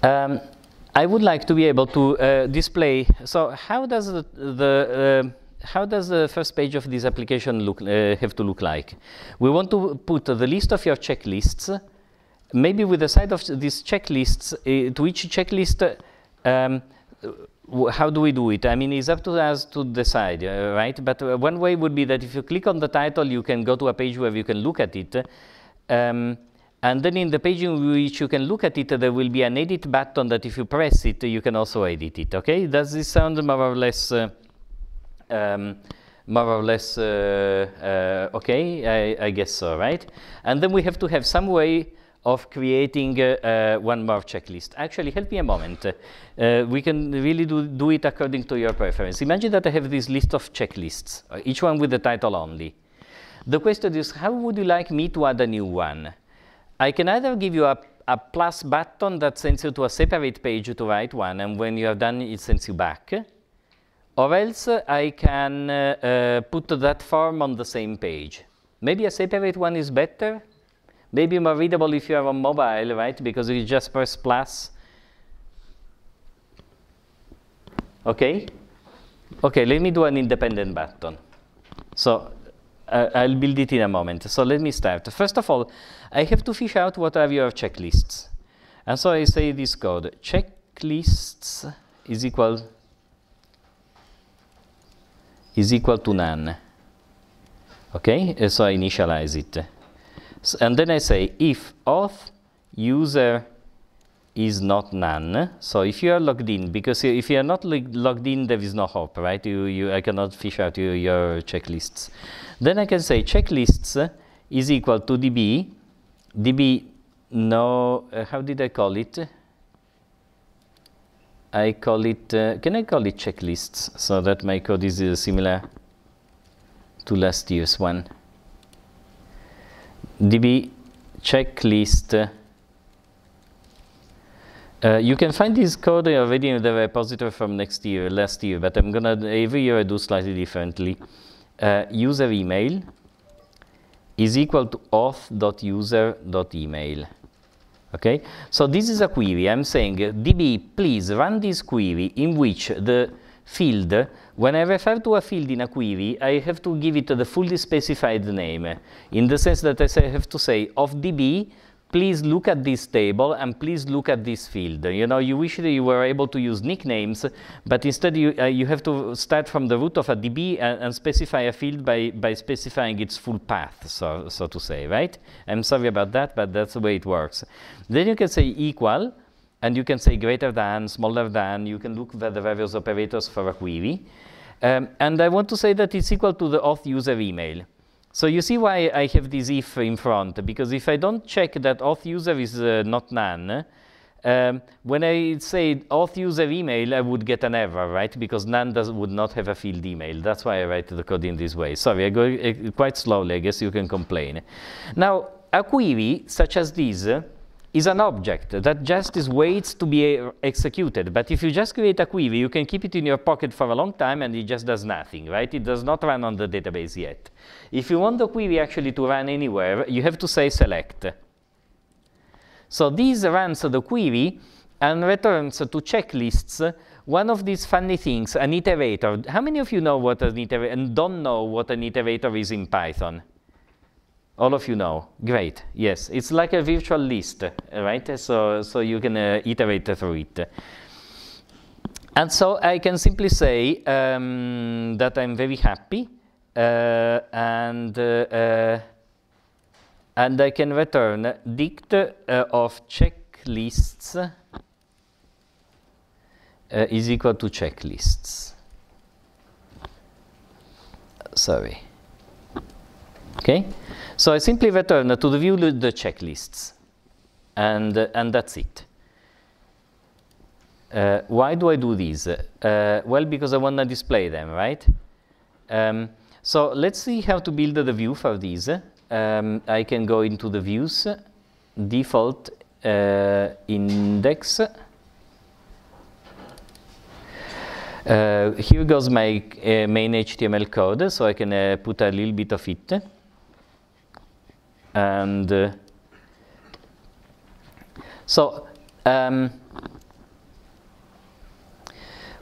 I would like to be able to display. So how does the first page of this application have to look like? We want to put the list of your checklists, maybe with the side of these checklists, to each checklist. How do we do it? I mean, it's up to us to decide, right? But one way would be that if you click on the title, you can go to a page where you can look at it. And then in the page in which you can look at it, there will be an edit button that if you press it, you can also edit it, okay? Does this sound more or less okay? I guess so, right? And then we have to have some way of creating one more checklist. Actually, help me a moment. We can really do it according to your preference. Imagine that I have this list of checklists, each one with the title only. The question is, how would you like me to add a new one? I can either give you a plus button that sends you to a separate page to write one, and when you are done, it sends you back. Or else I can put that form on the same page. Maybe a separate one is better. Maybe more readable if you are on mobile, right? Because you just press plus. Okay? Okay, let me do an independent button. So I'll build it in a moment. So let me start. First of all, I have to fish out what are your checklists. And so I say this code, checklists is equal to none. Okay, so I initialize it. So, and then I say if auth user is not none. So if you are logged in, because if you are not logged in, there is no hope, right? I cannot fish out your checklists. Then I can say checklists is equal to db no, how did I call it? I call it, can I call it checklists so that my code is similar to last year's one? db checklist. You can find this code already in the repository from last year, but I'm gonna, every year I do slightly differently. User email is equal to auth.user.email. Okay, so this is a query. I'm saying, DB, please run this query in which the field, when I refer to a field in a query, I have to give it the fully specified name, in the sense that I have to say, of DB, please look at this table and please look at this field. You know, you wish that you were able to use nicknames, but instead you have to start from the root of a DB and specify a field by specifying its full path, so to say, right? I'm sorry about that, but that's the way it works. Then you can say equal, and you can say greater than, smaller than. You can look at the various operators for a query. And I want to say that it's equal to the auth user email. So you see why I have this if in front, because if I don't check that auth user is not none, when I say auth user email, I would get an error, right? Because none would not have a field email. That's why I write the code in this way. Sorry, I go quite slowly. I guess you can complain. Now, a query such as this is an object that just waits to be executed. But if you just create a query, you can keep it in your pocket for a long time and it just does nothing, right? It does not run on the database yet. If you want the query actually to run anywhere, you have to say select. So this runs the query and returns to checklists one of these funny things, an iterator. How many of you know what an iterator and don't know what an iterator is in Python? All of you know. Great. Yes, it's like a virtual list, right? So you can iterate through it. And so I can simply say that I'm very happy, and I can return dict of checklists is equal to checklists. Sorry. Okay. So I simply return to the view the checklists, and that's it. Why do I do this? Well, because I want to display them, right? So let's see how to build the view for these. I can go into the views, default index. Here goes my main HTML code, so I can put a little bit of it. And so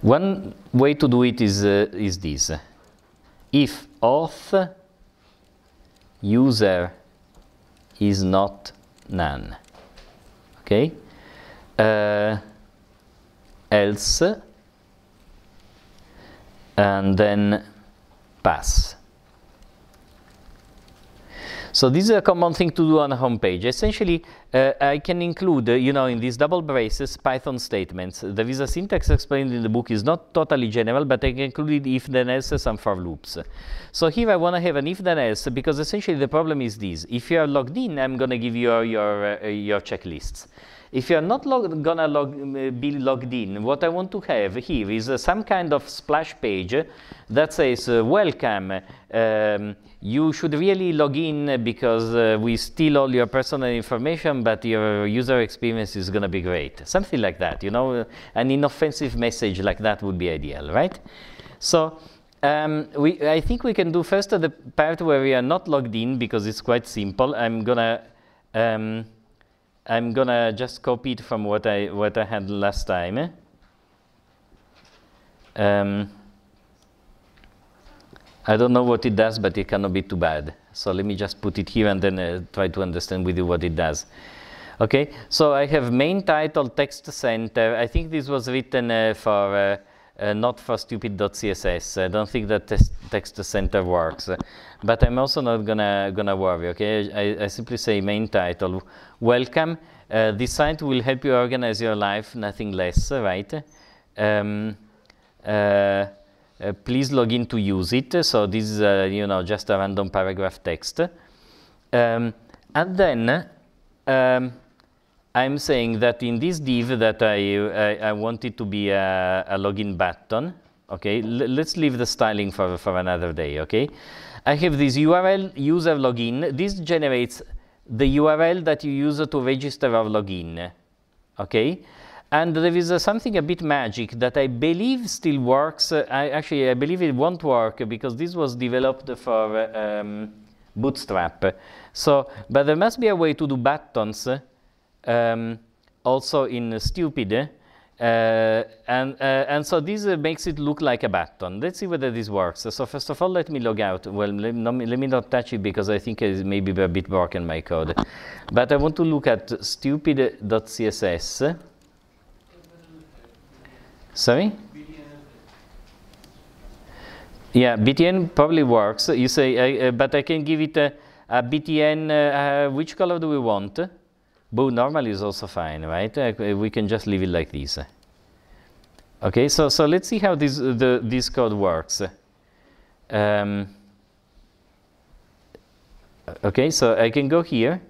one way to do it is this. If auth user is not none, okay, else, and then pass. So this is a common thing to do on a home page. Essentially, I can include, in these double braces, Python statements. There is a syntax explained in the book. It's not totally general, but I can include if then else's and for loops. So here I want to have an if then else because essentially the problem is this: if you are logged in, I'm going to give you your checklists. If you are not gonna be logged in, what I want to have here is some kind of splash page that says, welcome, you should really log in because we steal all your personal information, but your user experience is gonna be great. Something like that, an inoffensive message like that would be ideal, right? So I think we can do first the part where we are not logged in because it's quite simple. I'm gonna just copy it from what I had last time. I don't know what it does, but it cannot be too bad. So let me just put it here and then try to understand with you what it does. Okay, so I have main title, text center. I think this was written for not for stupid.css. I don't think that text center works, but I'm also not gonna worry. Okay, I simply say main title, welcome. This site will help you organize your life, nothing less, right? Please log in to use it. So this is just a random paragraph text, and then I'm saying that in this div that I want it to be a login button. Okay, let's leave the styling for another day. Okay, I have this URL user login. This generates the URL that you use to register or login. Okay, and there is something a bit magic that I believe still works. I believe it won't work because this was developed for Bootstrap. So, but there must be a way to do buttons. Also in stupid, and so this makes it look like a button. Let's see whether this works. So first of all, let me log out. Well, let me not touch it because I think it may be a bit broken, my code. But I want to look at stupid.css. Sorry? Yeah, BTN probably works. You say, but I can give it a BTN. Which color do we want? Blue normally is also fine, right? We can just leave it like this. Okay, so let's see how this code works. Okay, so I can go here.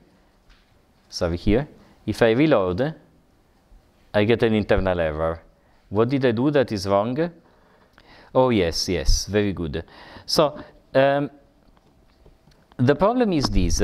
Sorry, here. If I reload, I get an internal error. What did I do that is wrong? Oh, yes, very good. So the problem is this.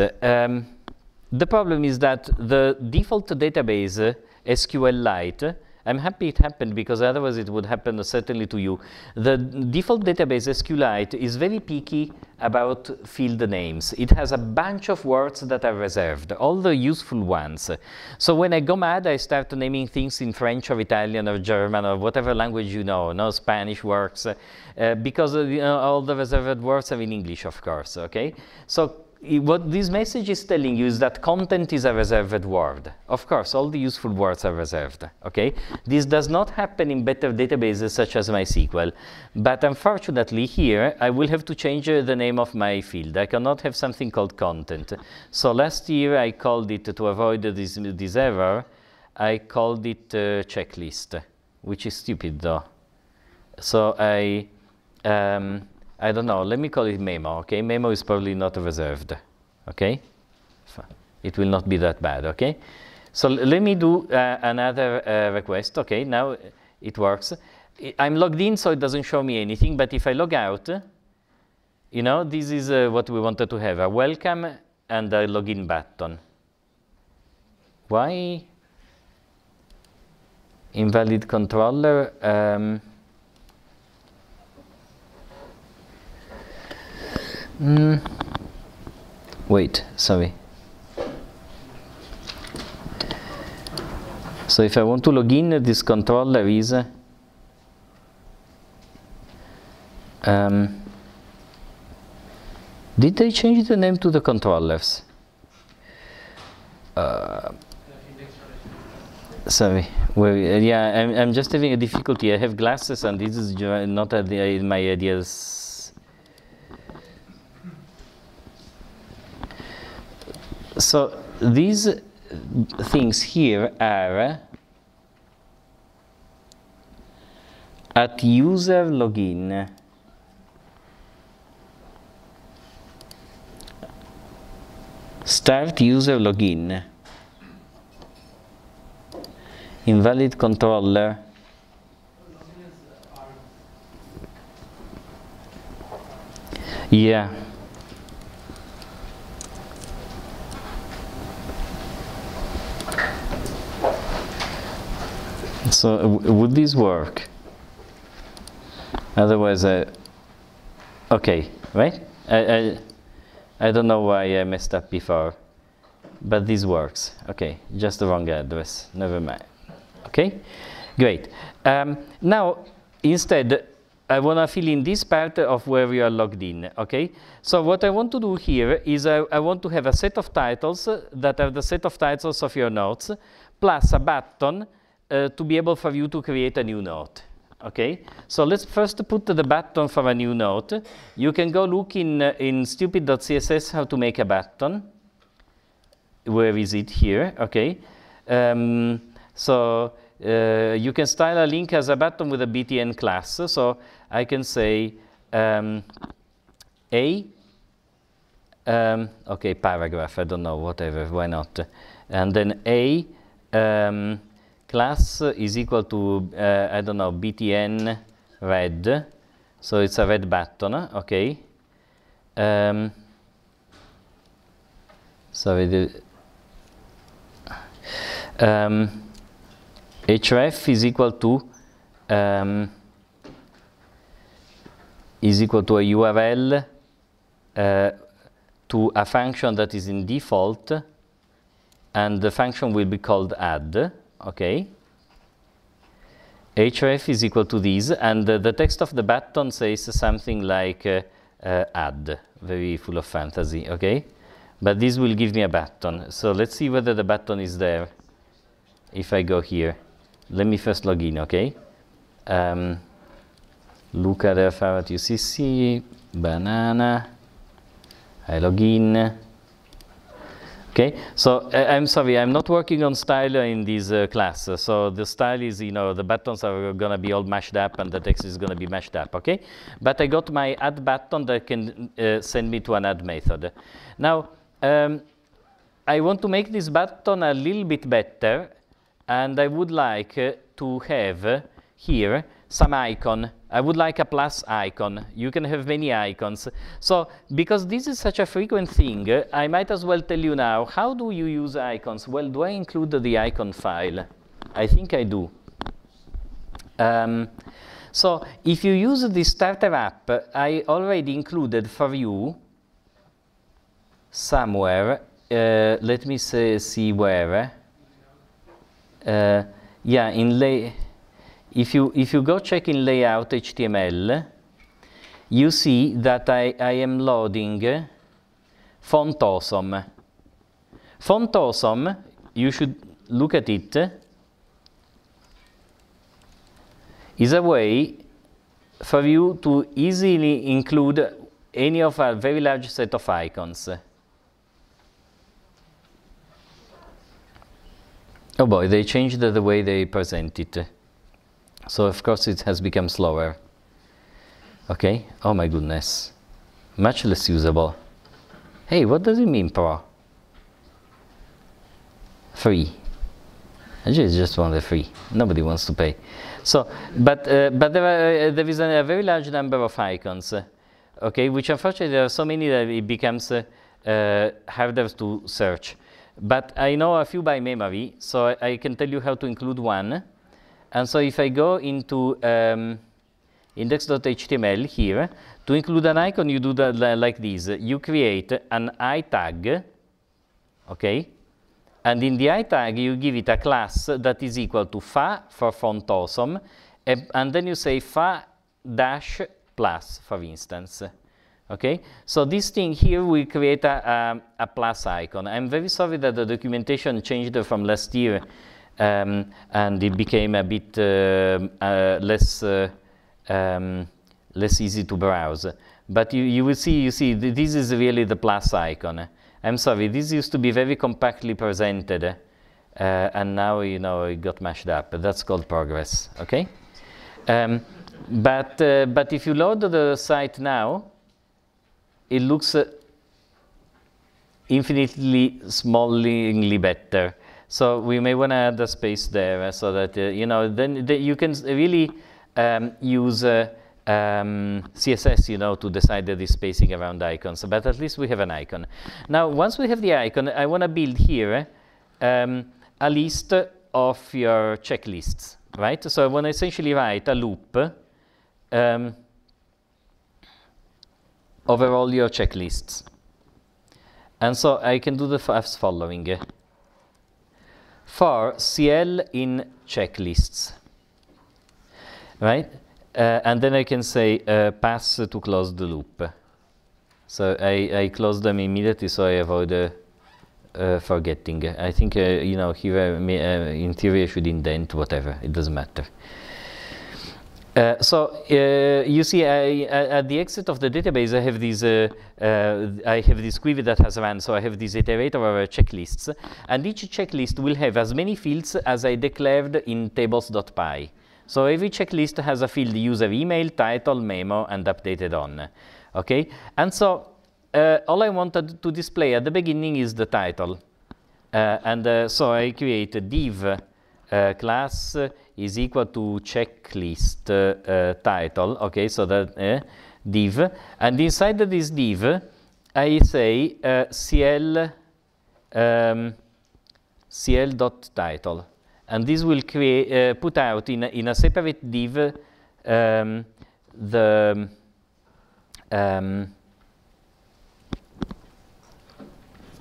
The problem is that the default database, SQLite, I'm happy it happened because otherwise it would happen certainly to you. The default database, SQLite, is very picky about field names. It has a bunch of words that are reserved, all the useful ones. So when I go mad, I start naming things in French or Italian or German or whatever language you know. No, Spanish works, because all the reserved words are in English, of course, okay? So what this message is telling you is that content is a reserved word. Of course, all the useful words are reserved, okay? This does not happen in better databases such as MySQL, but unfortunately here, I will have to change the name of my field. I cannot have something called content. So last year, I called it, to avoid this error, I called it checklist, which is stupid though. So I don't know, let me call it memo, okay? Memo is probably not reserved, okay? It will not be that bad, okay? So let me do another request, okay? Now it works. I'm logged in, so it doesn't show me anything, but if I log out, this is what we wanted to have, a welcome and a login button. Why? Invalid controller. Wait, sorry. So if I want to log in, this controller is did they change the name to the controllers? Sorry. Well, yeah, I'm just having a difficulty. I have glasses, and this is not my ideas. So these things here are at user login. Start user login. Invalid controller. Yeah. So would this work? Otherwise, okay, right? I don't know why I messed up before, but this works. Okay, just the wrong address. Never mind. Okay, great. Now, instead, I want to fill in this part of where we are logged in. Okay, so what I want to do here is I want to have a set of titles that are the set of titles of your notes, plus a button to be able for you to create a new note. Okay, so let's first put the button for a new note. You can go look in stupid.css how to make a button. Where is it here? Okay, so you can style a link as a button with a btn class. So I can say okay, paragraph. I don't know, whatever. Why not? And then class is equal to, I don't know, btn red. So it's a red button, okay. Sorry, href is equal to a URL to a function that is in default, and the function will be called add. Okay. href is equal to this, and the text of the button says something like add, very full of fantasy. Okay, but this will give me a button. So let's see whether the button is there. If I go here, let me first log in. Okay. Luca del Farat UCC banana. I log in. Okay, so I'm sorry, I'm not working on style in this class. So the style is, you know, the buttons are going to be all mashed up and the text is going to be mashed up, okay? But I got my add button that can send me to an add method. Now, I want to make this button a little bit better, and I would like to have here some icon. I would like a plus icon. You can have many icons. So because this is such a frequent thing, I might as well tell you now, how do you use icons? Well, do I include the icon file? I think I do. So if you use the starter app, I already included for you somewhere, let me see where. Yeah, in if you go check in layout HTML, you see that I am loading Font Awesome. Font Awesome, you should look at it, is a way for you to easily include any of a very large set of icons. Oh boy, they changed the way they present it. So of course it has become slower. Okay, oh my goodness. Much less usable. Hey, what does it mean, Pro? Free. I just want the free. Nobody wants to pay. So, but there is a very large number of icons, okay, which unfortunately there are so many that it becomes harder to search. But I know a few by memory, so I can tell you how to include one. And so if I go into index.html here, to include an icon, you do that like this. You create an I tag, okay? And in the I tag, you give it a class that is equal to fa for Font Awesome, and then you say fa dash plus, for instance. Okay, so this thing here will create a plus icon. I'm very sorry that the documentation changed from last year, and it became a bit less easy to browse. But you will see, this is really the plus icon. I'm sorry, this used to be very compactly presented, and now, you know, it got mashed up. That's called progress, okay? But if you load the site now, it looks infinitely smallly better. So we may want to add a space there so that, you know, then you can really use CSS, you know, to decide the spacing around icons. But at least we have an icon. Now, once we have the icon, I want to build here a list of your checklists, right? So I want to essentially write a loop over all your checklists. And so I can do the as following. For CL in checklists, right? And then I can say pass to close the loop. So I close them immediately so I avoid forgetting. I think, you know, here in theory I should indent whatever, it doesn't matter. You see, at the exit of the database, I have this query that has run. So I have this iterator of checklists, and each checklist will have as many fields as I declared in tables.py. So every checklist has a field user email, title, memo, and updated on. Okay, and so all I wanted to display at the beginning is the title, so I create a div class is equal to checklist title. Okay, so that div, and inside of this div, I say cl.title, and this will create put out in a separate div the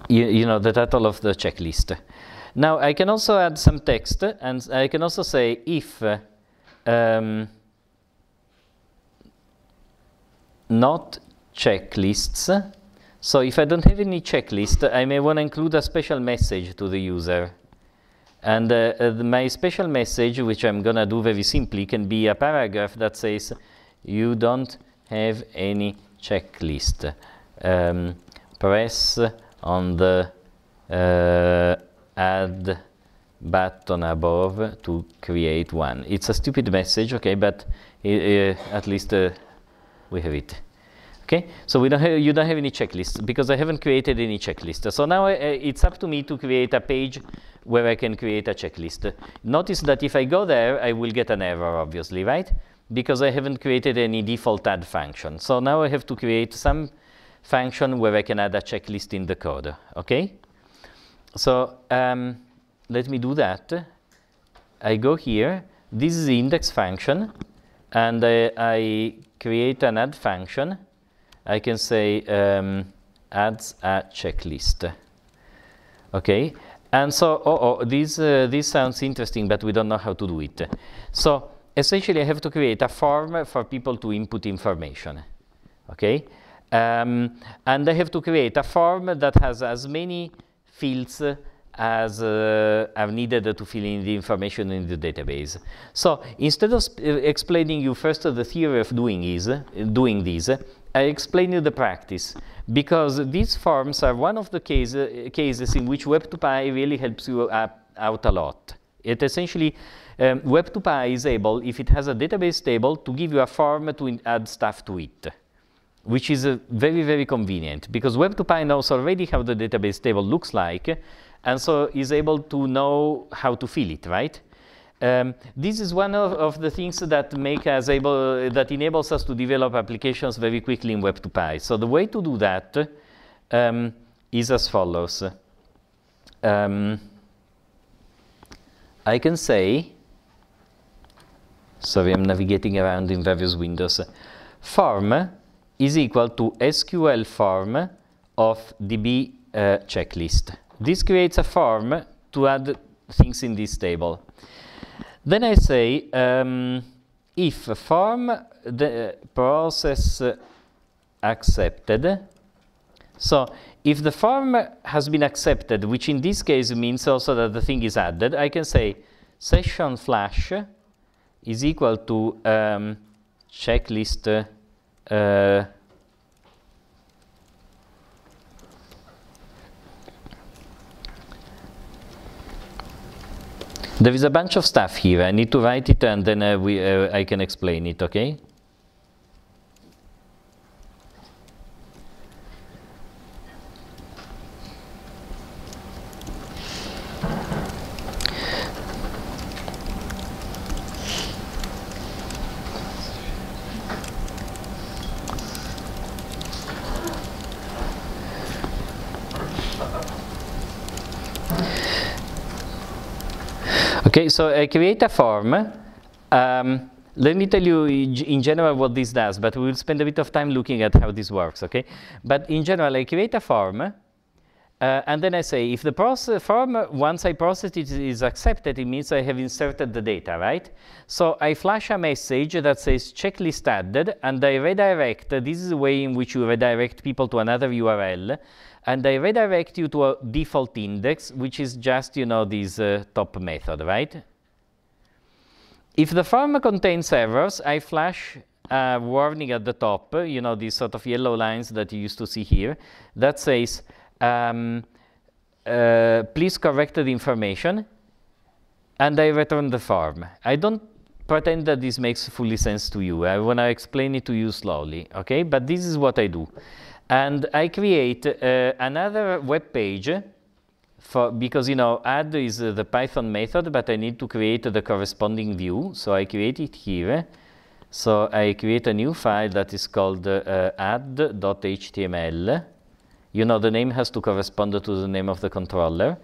you know, the title of the checklist. Now I can also add some text, and I can also say if not checklists. So if I don't have any checklist, I may want to include a special message to the user. And my special message, which I'm going to do very simply, can be a paragraph that says, you don't have any checklist. Press on the add button above to create one. It's a stupid message, okay, but at least we have it. Okay, so you don't have any checklists because I haven't created any checklist. So now it's up to me to create a page where I can create a checklist. Notice that if I go there, I will get an error, obviously, right? Because I haven't created any default add function. So now I have to create some function where I can add a checklist in the code, okay? So let me do that. I go here. This is the index function, and I create an add function. I can say adds a checklist. Okay, and so this sounds interesting, but we don't know how to do it. So essentially, I have to create a form for people to input information. Okay, and I have to create a form that has as many fields as are needed to fill in the information in the database. So instead of explaining you first the theory of doing this, I explain you the practice, because these forms are one of the cases in which Web2Py really helps you out a lot. It essentially, Web2Py is able, if it has a database table, to give you a form to add stuff to it, which is very, very convenient, because Web2Py knows already how the database table looks like, and so is able to know how to fill it, right? This is one of the things that enables us to develop applications very quickly in Web2Py. So the way to do that is as follows. I can say, sorry, I'm navigating around in various windows. Form is equal to SQL form of DB checklist. This creates a form to add things in this table. Then I say if form the process accepted. So if the form has been accepted, which in this case means also that the thing is added, I can say session flash is equal to checklist There is a bunch of stuff here. I need to write it and then I can explain it, okay? Okay, so I create a form. Let me tell you in general what this does, but we will spend a bit of time looking at how this works, okay? But in general, I create a form, and then I say, if the form, once I process it, is accepted, it means I have inserted the data, right? So I flash a message that says checklist added, and I redirect. This is the way in which you redirect people to another URL. And I redirect you to a default index, which is just, you know, this top method, right? If the form contains errors, I flash a warning at the top, you know, these sort of yellow lines that you used to see here, that says, please correct the information, and I return the form. I don't pretend that this makes fully sense to you. I want to explain it to you slowly, okay? But this is what I do. And I create another web page because, you know, add is the Python method, but I need to create the corresponding view. So I create it here. So I create a new file that is called add.html. You know, the name has to correspond to the name of the controller.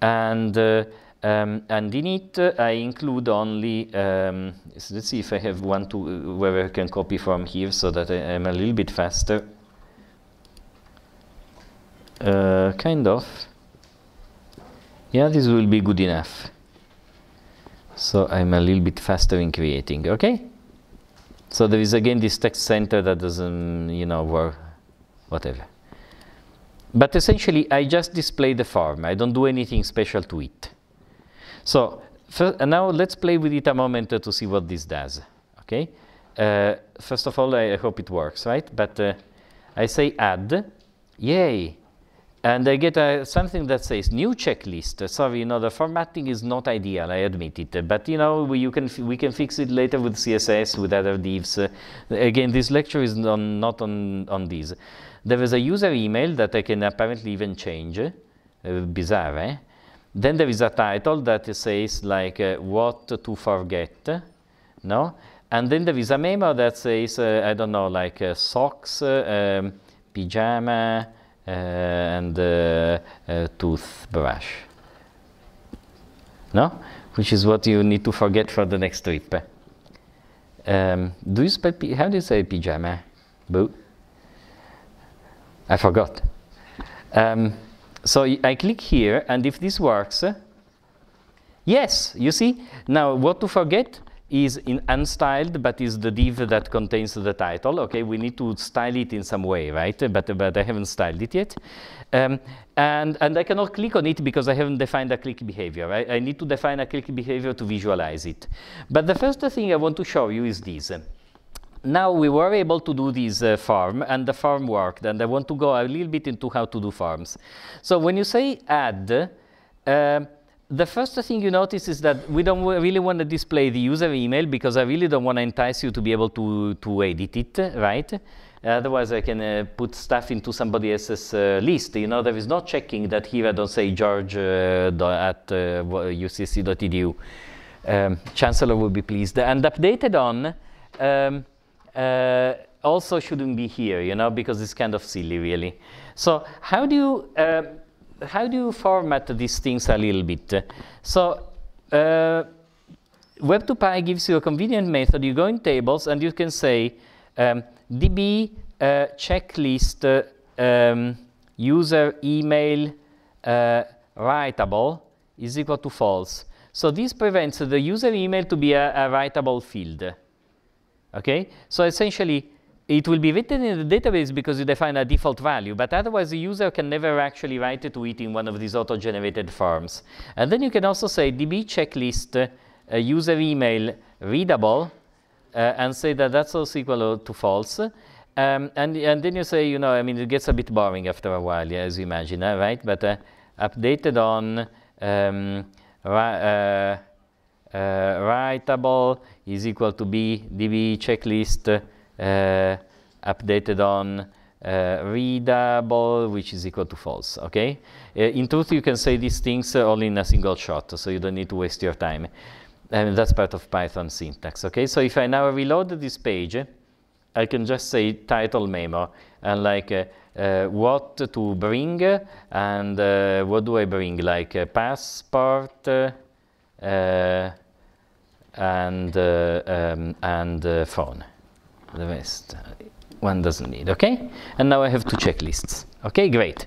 And in it, I include only, let's see if I have one to where I can copy from here so that I'm a little bit faster. Kind of. Yeah, this will be good enough. So I'm a little bit faster in creating, okay? So there is again this text center that doesn't, you know, work, whatever. But essentially, I just display the form. I don't do anything special to it. So now let's play with it a moment to see what this does, okay? First of all, I hope it works, right? But I say add, yay. And I get something that says new checklist. Sorry, you know, the formatting is not ideal, I admit it. But, you know, we can fix it later with CSS, with other divs. Again, this lecture is not on these. There is a user email that I can apparently even change. Bizarre, eh? Then there is a title that says, like, what to forget, no? And then there is a memo that says, I don't know, like socks, pyjama, and toothbrush, no? Which is what you need to forget for the next trip. Do you spell, how do you say pyjama? Boo? I forgot. So I click here, and if this works, yes, you see? Now, what to forget is in unstyled, but is the div that contains the title. Okay, we need to style it in some way, right? But I haven't styled it yet. And I cannot click on it because I haven't defined a click behavior, right? I need to define a click behavior to visualize it. But the first thing I want to show you is this. Now we were able to do this form, and the form worked, and I want to go a little bit into how to do forms. So when you say add, the first thing you notice is that we don't really want to display the user email because I really don't want to entice you to be able to edit it, right? Otherwise, I can put stuff into somebody else's list. You know, there is no checking that here I don't say George at ucc.edu. Chancellor will be pleased. And updated on also shouldn't be here, you know, because it's kind of silly, really. So how do you format these things a little bit? So Web2Py gives you a convenient method. You go in tables and you can say db checklist user email writable is equal to false. So this prevents the user email to be a writable field. Okay, so essentially it will be written in the database because you define a default value, but otherwise the user can never actually write to it in one of these auto-generated forms. And then you can also say db checklist user email readable and say that that's also equal to false. And then you say, you know, I mean, it gets a bit boring after a while, yeah, as you imagine, right? But updated on writable is equal to b db checklist updated on readable, which is equal to false. Okay. In truth, you can say these things all in a single shot, so you don't need to waste your time. And that's part of Python syntax. Okay. So if I now reload this page, I can just say title memo and like what to bring and what do I bring, like a passport and phone. The rest one doesn't need. Okay, and now I have two checklists. Okay, great.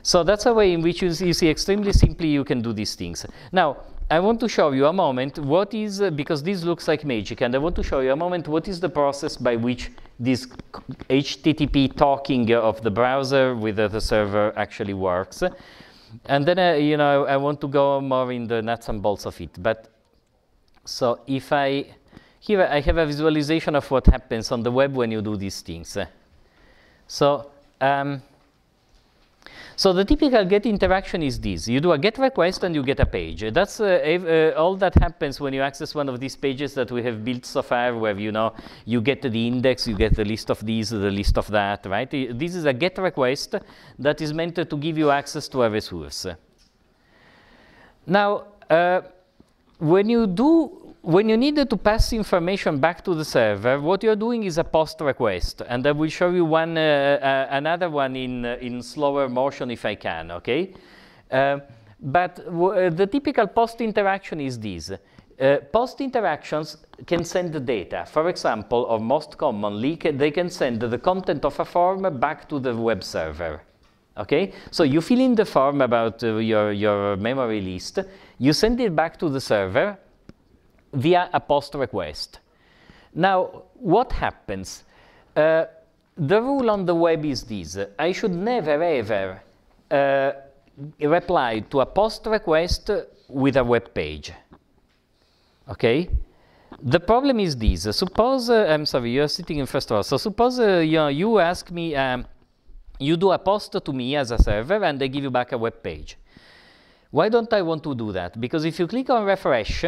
So that's a way in which you see extremely simply you can do these things. Now I want to show you a moment what is, because this looks like magic, and I want to show you a moment what is the process by which this HTTP talking of the browser with the server actually works. And then, you know, I want to go more in the nuts and bolts of it. But so if here I have a visualization of what happens on the web when you do these things. So the typical GET interaction is this. You do a GET request and you get a page. That's all that happens when you access one of these pages that we have built so far, where you get the index, you get the list of these, the list of that, right? This is a GET request that is meant to give you access to a resource. Now, when you need to pass information back to the server, what you're doing is a POST request, and I will show you another one in slower motion if I can, okay? But the typical POST interaction is this. POST interactions can send the data. For example, or most commonly, they can send the content of a form back to the web server. Okay, so you fill in the form about your memory list, you send it back to the server via a POST request. Now, what happens? The rule on the web is this. I should never, ever reply to a POST request with a web page. Okay? The problem is this. Suppose, I'm sorry, you're sitting in first row. So suppose you ask me, you do a POST to me as a server, and they give you back a web page. Why don't I want to do that? Because if you click on refresh,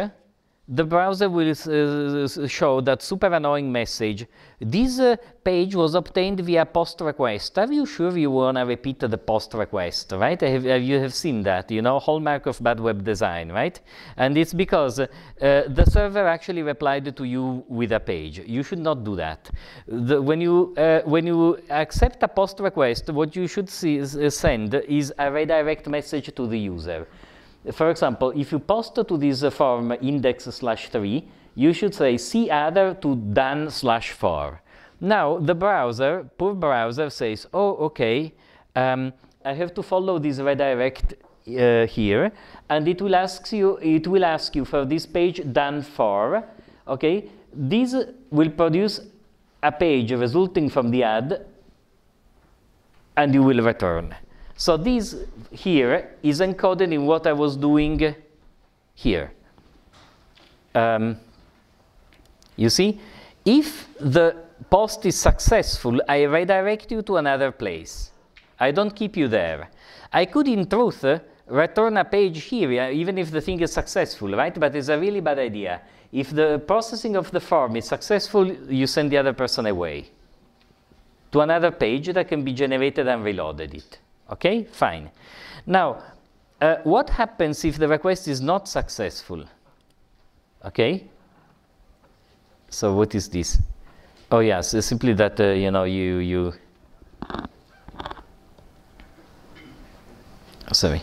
the browser will show that super annoying message. This page was obtained via POST request. Are you sure you want to repeat the POST request, right? You have seen that, you know, hallmark of bad web design, right? And it's because the server actually replied to you with a page. You should not do that. When you accept a POST request, what you should send is a redirect message to the user. For example, if you post to this form index/3, you should say see other to done/for. Now the browser, poor browser, says, oh, okay, I have to follow this redirect here, and it will ask you for this page done for. Okay, this will produce a page resulting from the add, and you will return. So this here is encoded in what I was doing here. You see, if the post is successful, I redirect you to another place. I don't keep you there. I could, in truth, return a page here, even if the thing is successful, right? But it's a really bad idea. If the processing of the form is successful, you send the other person away to another page that can be generated and reloaded it. Okay, fine. Now, what happens if the request is not successful? Okay. So what is this? Oh yes, it's simply that you know sorry.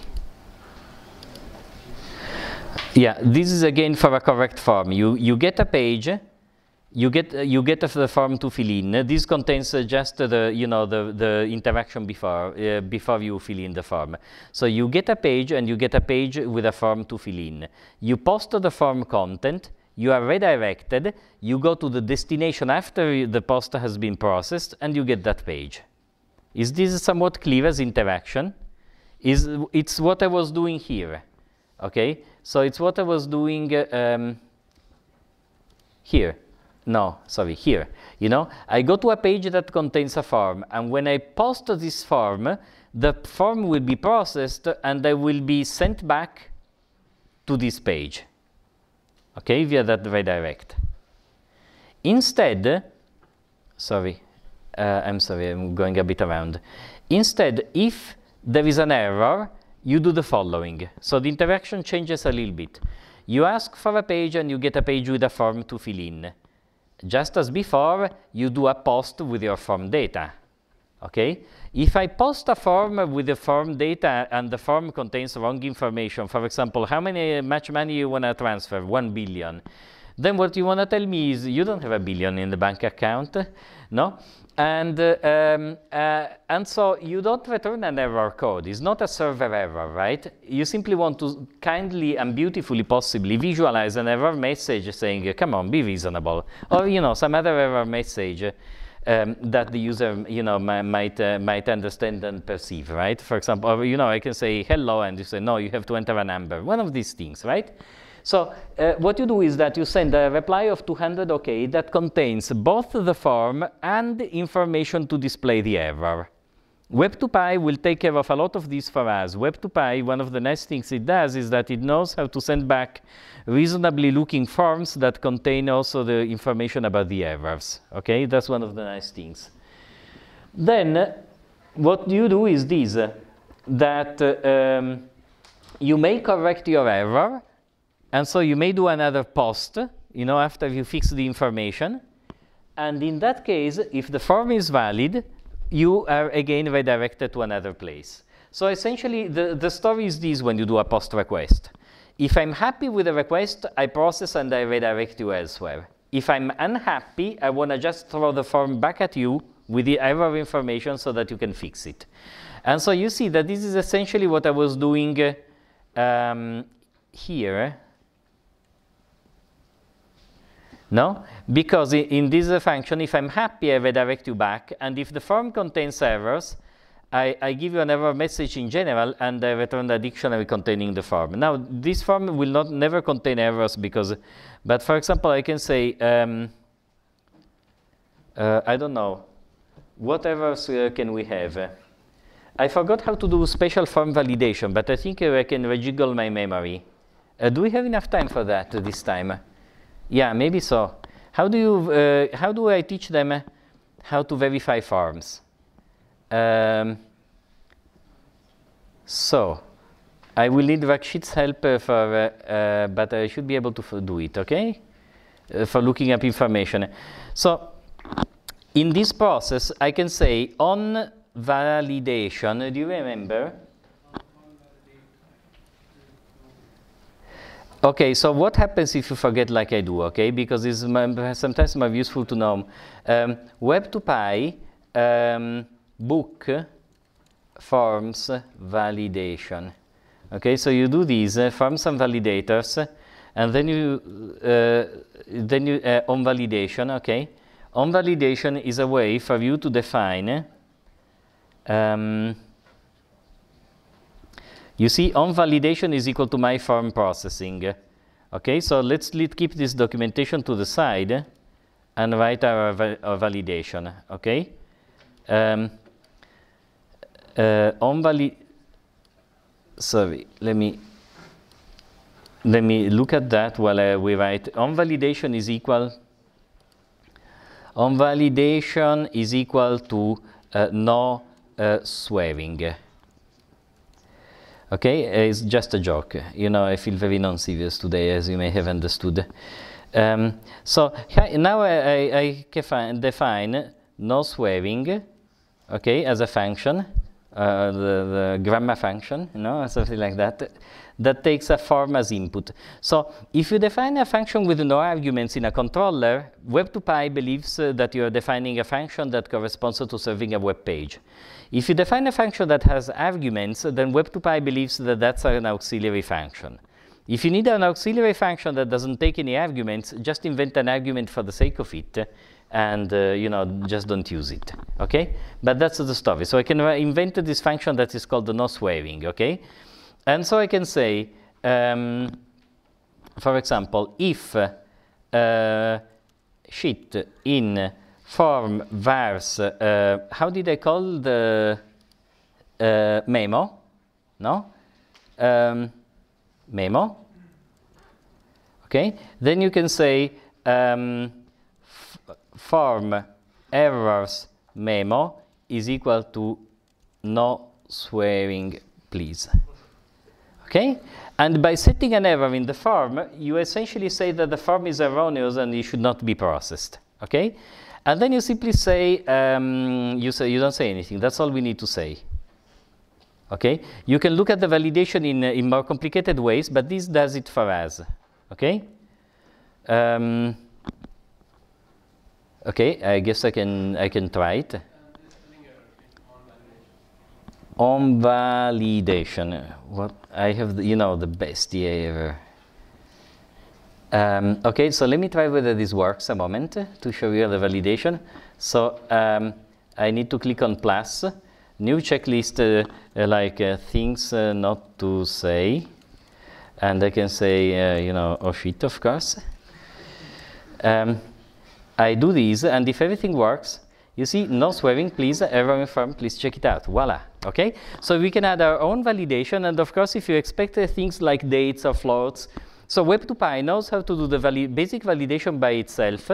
Yeah, this is again for a correct form. You get a page. You get the form to fill in. This contains just the interaction before you fill in the form. So you get a page, and you get a page with a form to fill in. You post the form content. You are redirected. You go to the destination after the post has been processed, and you get that page. Is this somewhat clear as interaction? It's what I was doing here. Okay, so it's what I was doing here. No, sorry, here. You know, I go to a page that contains a form, and when I post this form, the form will be processed, and I will be sent back to this page. okay, via that redirect. Instead, I'm sorry, I'm going a bit around. Instead, if there is an error, you do the following. So the interaction changes a little bit. You ask for a page and you get a page with a form to fill in. Just as before, you do a post with your form data. Okay? If I post a form with the form data and the form contains wrong information, for example, how much money you want to transfer? 1 billion. Then what you want to tell me is you don't have 1 billion in the bank account, no? And so you don't return an error code. It's not a server error, right? You simply want to kindly and beautifully, possibly, visualize an error message saying, come on, be reasonable. Or, you know, some other error message that the user, you know, might understand and perceive, right? For example, or, you know, I can say hello, and you say, no, you have to enter a number. One of these things, right? So what you do is that you send a reply of 200 OK that contains both the form and the information to display the error. Web2Py will take care of a lot of this for us. Web2Py, one of the nice things it does is that it knows how to send back reasonably looking forms that contain also the information about the errors. Okay, that's one of the nice things. Then what you do is this, that you may correct your error, and so you may do another post, you know, after you fix the information. And in that case, if the form is valid, you are again redirected to another place. So essentially, the story is this when you do a post request. If I'm happy with the request, I process and I redirect you elsewhere. If I'm unhappy, I want to just throw the form back at you with the error information so that you can fix it. And so you see that this is essentially what I was doing here. No? Because in this function, if I'm happy, I redirect you back. And if the form contains errors, I give you an error message in general, and I return the dictionary containing the form. Now, this form will never contain errors because, but for example, I can say, I don't know, what errors can we have? I forgot how to do special form validation, but I think I can rejiggle my memory. Do we have enough time for that this time? Yeah, maybe so. How do I teach them how to verify forms? So I will need Rakshit's help but I should be able to do it, okay? For looking up information. So in this process, I can say on validation, do you remember? Okay, so what happens if you forget like I do, okay? Because it's sometimes more useful to know. Web2Py book forms validation. Okay, so you do these forms and validators, and then you on validation, okay? On validation is a way for you to define you see, on validation is equal to my form processing. Okay, so let's keep this documentation to the side and write our validation. Okay, sorry, let me look at that while we write. On validation is equal. On validation is equal to no swearing. Okay, it's just a joke. You know, I feel very non-serious today, as you may have understood. So now I can define no swearing, okay, as a function, the grammar function, you know, something like that, that takes a form as input. So if you define a function with no arguments in a controller, Web2Py believes that you are defining a function that corresponds to serving a web page. If you define a function that has arguments, then Web2Py believes that that's an auxiliary function. If you need an auxiliary function that doesn't take any arguments, just invent an argument for the sake of it, and you know, just don't use it. Okay? But that's the story. So I can invent this function that is called the no swearing. Okay? And so I can say, for example, if shit in form vars, how did I call the memo? No? Memo. Okay? Then you can say form errors memo is equal to no swearing, please. Okay? And by setting an error in the form, you essentially say that the form is erroneous and it should not be processed. Okay? And then you simply say, you don't say anything. That's all we need to say. Okay? You can look at the validation in more complicated ways, but this does it for us. Okay? Okay, I guess I can try it. On validation, what I have, the best EA ever. Okay, so let me try whether this works a moment to show you the validation. So I need to click on plus, new checklist, things not to say, and I can say, oh shit, of course. I do this, and if everything works, you see, no swearing, please, error inform, please check it out. Voila, okay? So we can add our own validation, and of course, if you expect things like dates or floats, so Web2Py knows how to do the basic validation by itself,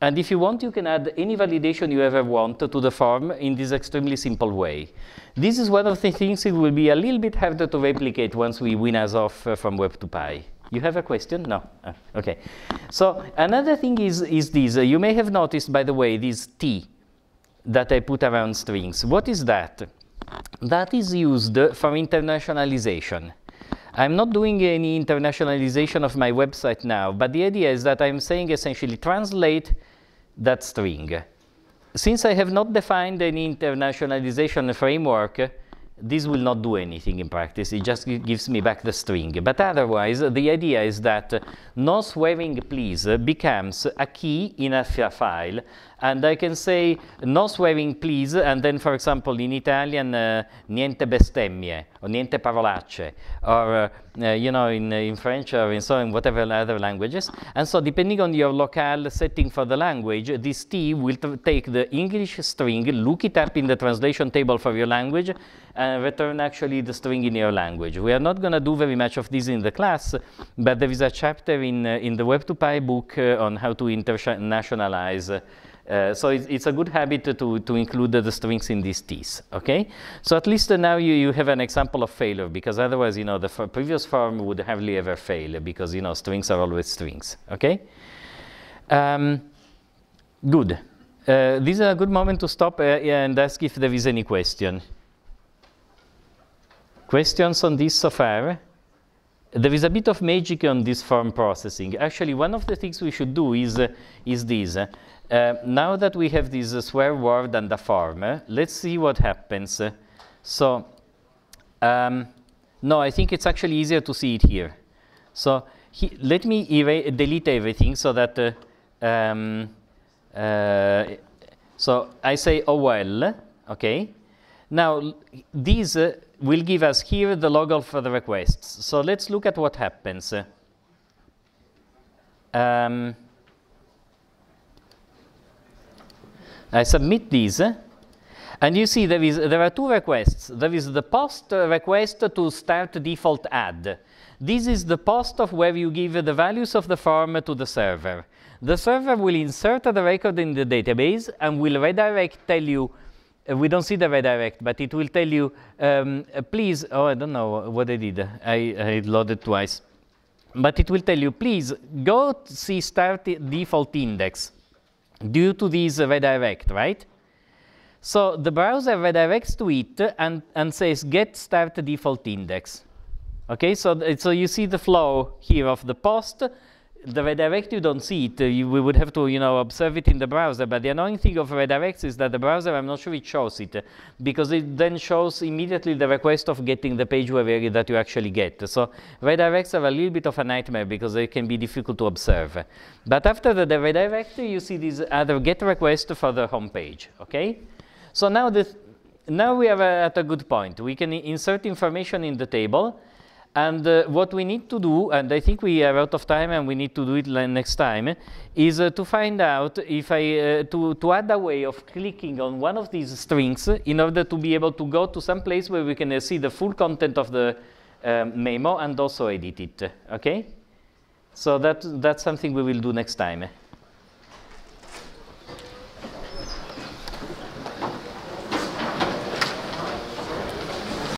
and if you want, you can add any validation you ever want to the form in this extremely simple way. This is one of the things it will be a little bit harder to replicate once we win us off from Web2Py. You have a question? No? Okay. So another thing is this. You may have noticed, by the way, this T that I put around strings. What is that? That is used for internationalization. I'm not doing any internationalization of my website now, but the idea is that I'm saying essentially translate that string. Since I have not defined any internationalization framework, this will not do anything in practice. It just gives me back the string. But otherwise, the idea is that no swearing please becomes a key in a file. And I can say no swearing please, and then, for example, in Italian, niente bestemmie, or niente parolacce, or, in French or in so on, whatever other languages. And so depending on your locale setting for the language, this T will take the English string, look it up in the translation table for your language, and return actually the string in your language. We are not going to do very much of this in the class, but there is a chapter in the Web2Py book on how to internationalize. So it's a good habit to include the strings in these T's, okay? So at least now you have an example of failure, because otherwise, the previous form would hardly ever fail, because, strings are always strings, okay? Good. This is a good moment to stop and ask if there is any question. Questions on this so far? There is a bit of magic on this form processing. Actually, one of the things we should do is this. Now that we have this swear word and the form, let's see what happens. So, no, I think it's actually easier to see it here. So, let me delete everything so that, so I say, oh well, okay. Now, these will give us here the log for the requests. So let's look at what happens. I submit these, and you see there are two requests. There is the post request to start default add. This is the post of where you give the values of the form to the server. The server will insert the record in the database and will redirect, tell you, we don't see the redirect, but it will tell you, please, oh, I don't know what I did. I loaded twice. But it will tell you, please, go see start default index due to this redirect, right? So the browser redirects to it and says, get start default index. Okay, so you see the flow here of the post. The redirect, you don't see it. We would have to, observe it in the browser. But the annoying thing of redirects is that the browser, I'm not sure it shows it, because it then shows immediately the request of getting the page URL that you actually get. So redirects are a little bit of a nightmare because they can be difficult to observe. But after the redirect, you see this other get request for the home page. Okay. So now we are at a good point. We can insert information in the table. And what we need to do, and I think we are out of time and we need to do it next time, is to find out if to add a way of clicking on one of these strings in order to be able to go to some place where we can see the full content of the memo and also edit it, okay? So that's something we will do next time.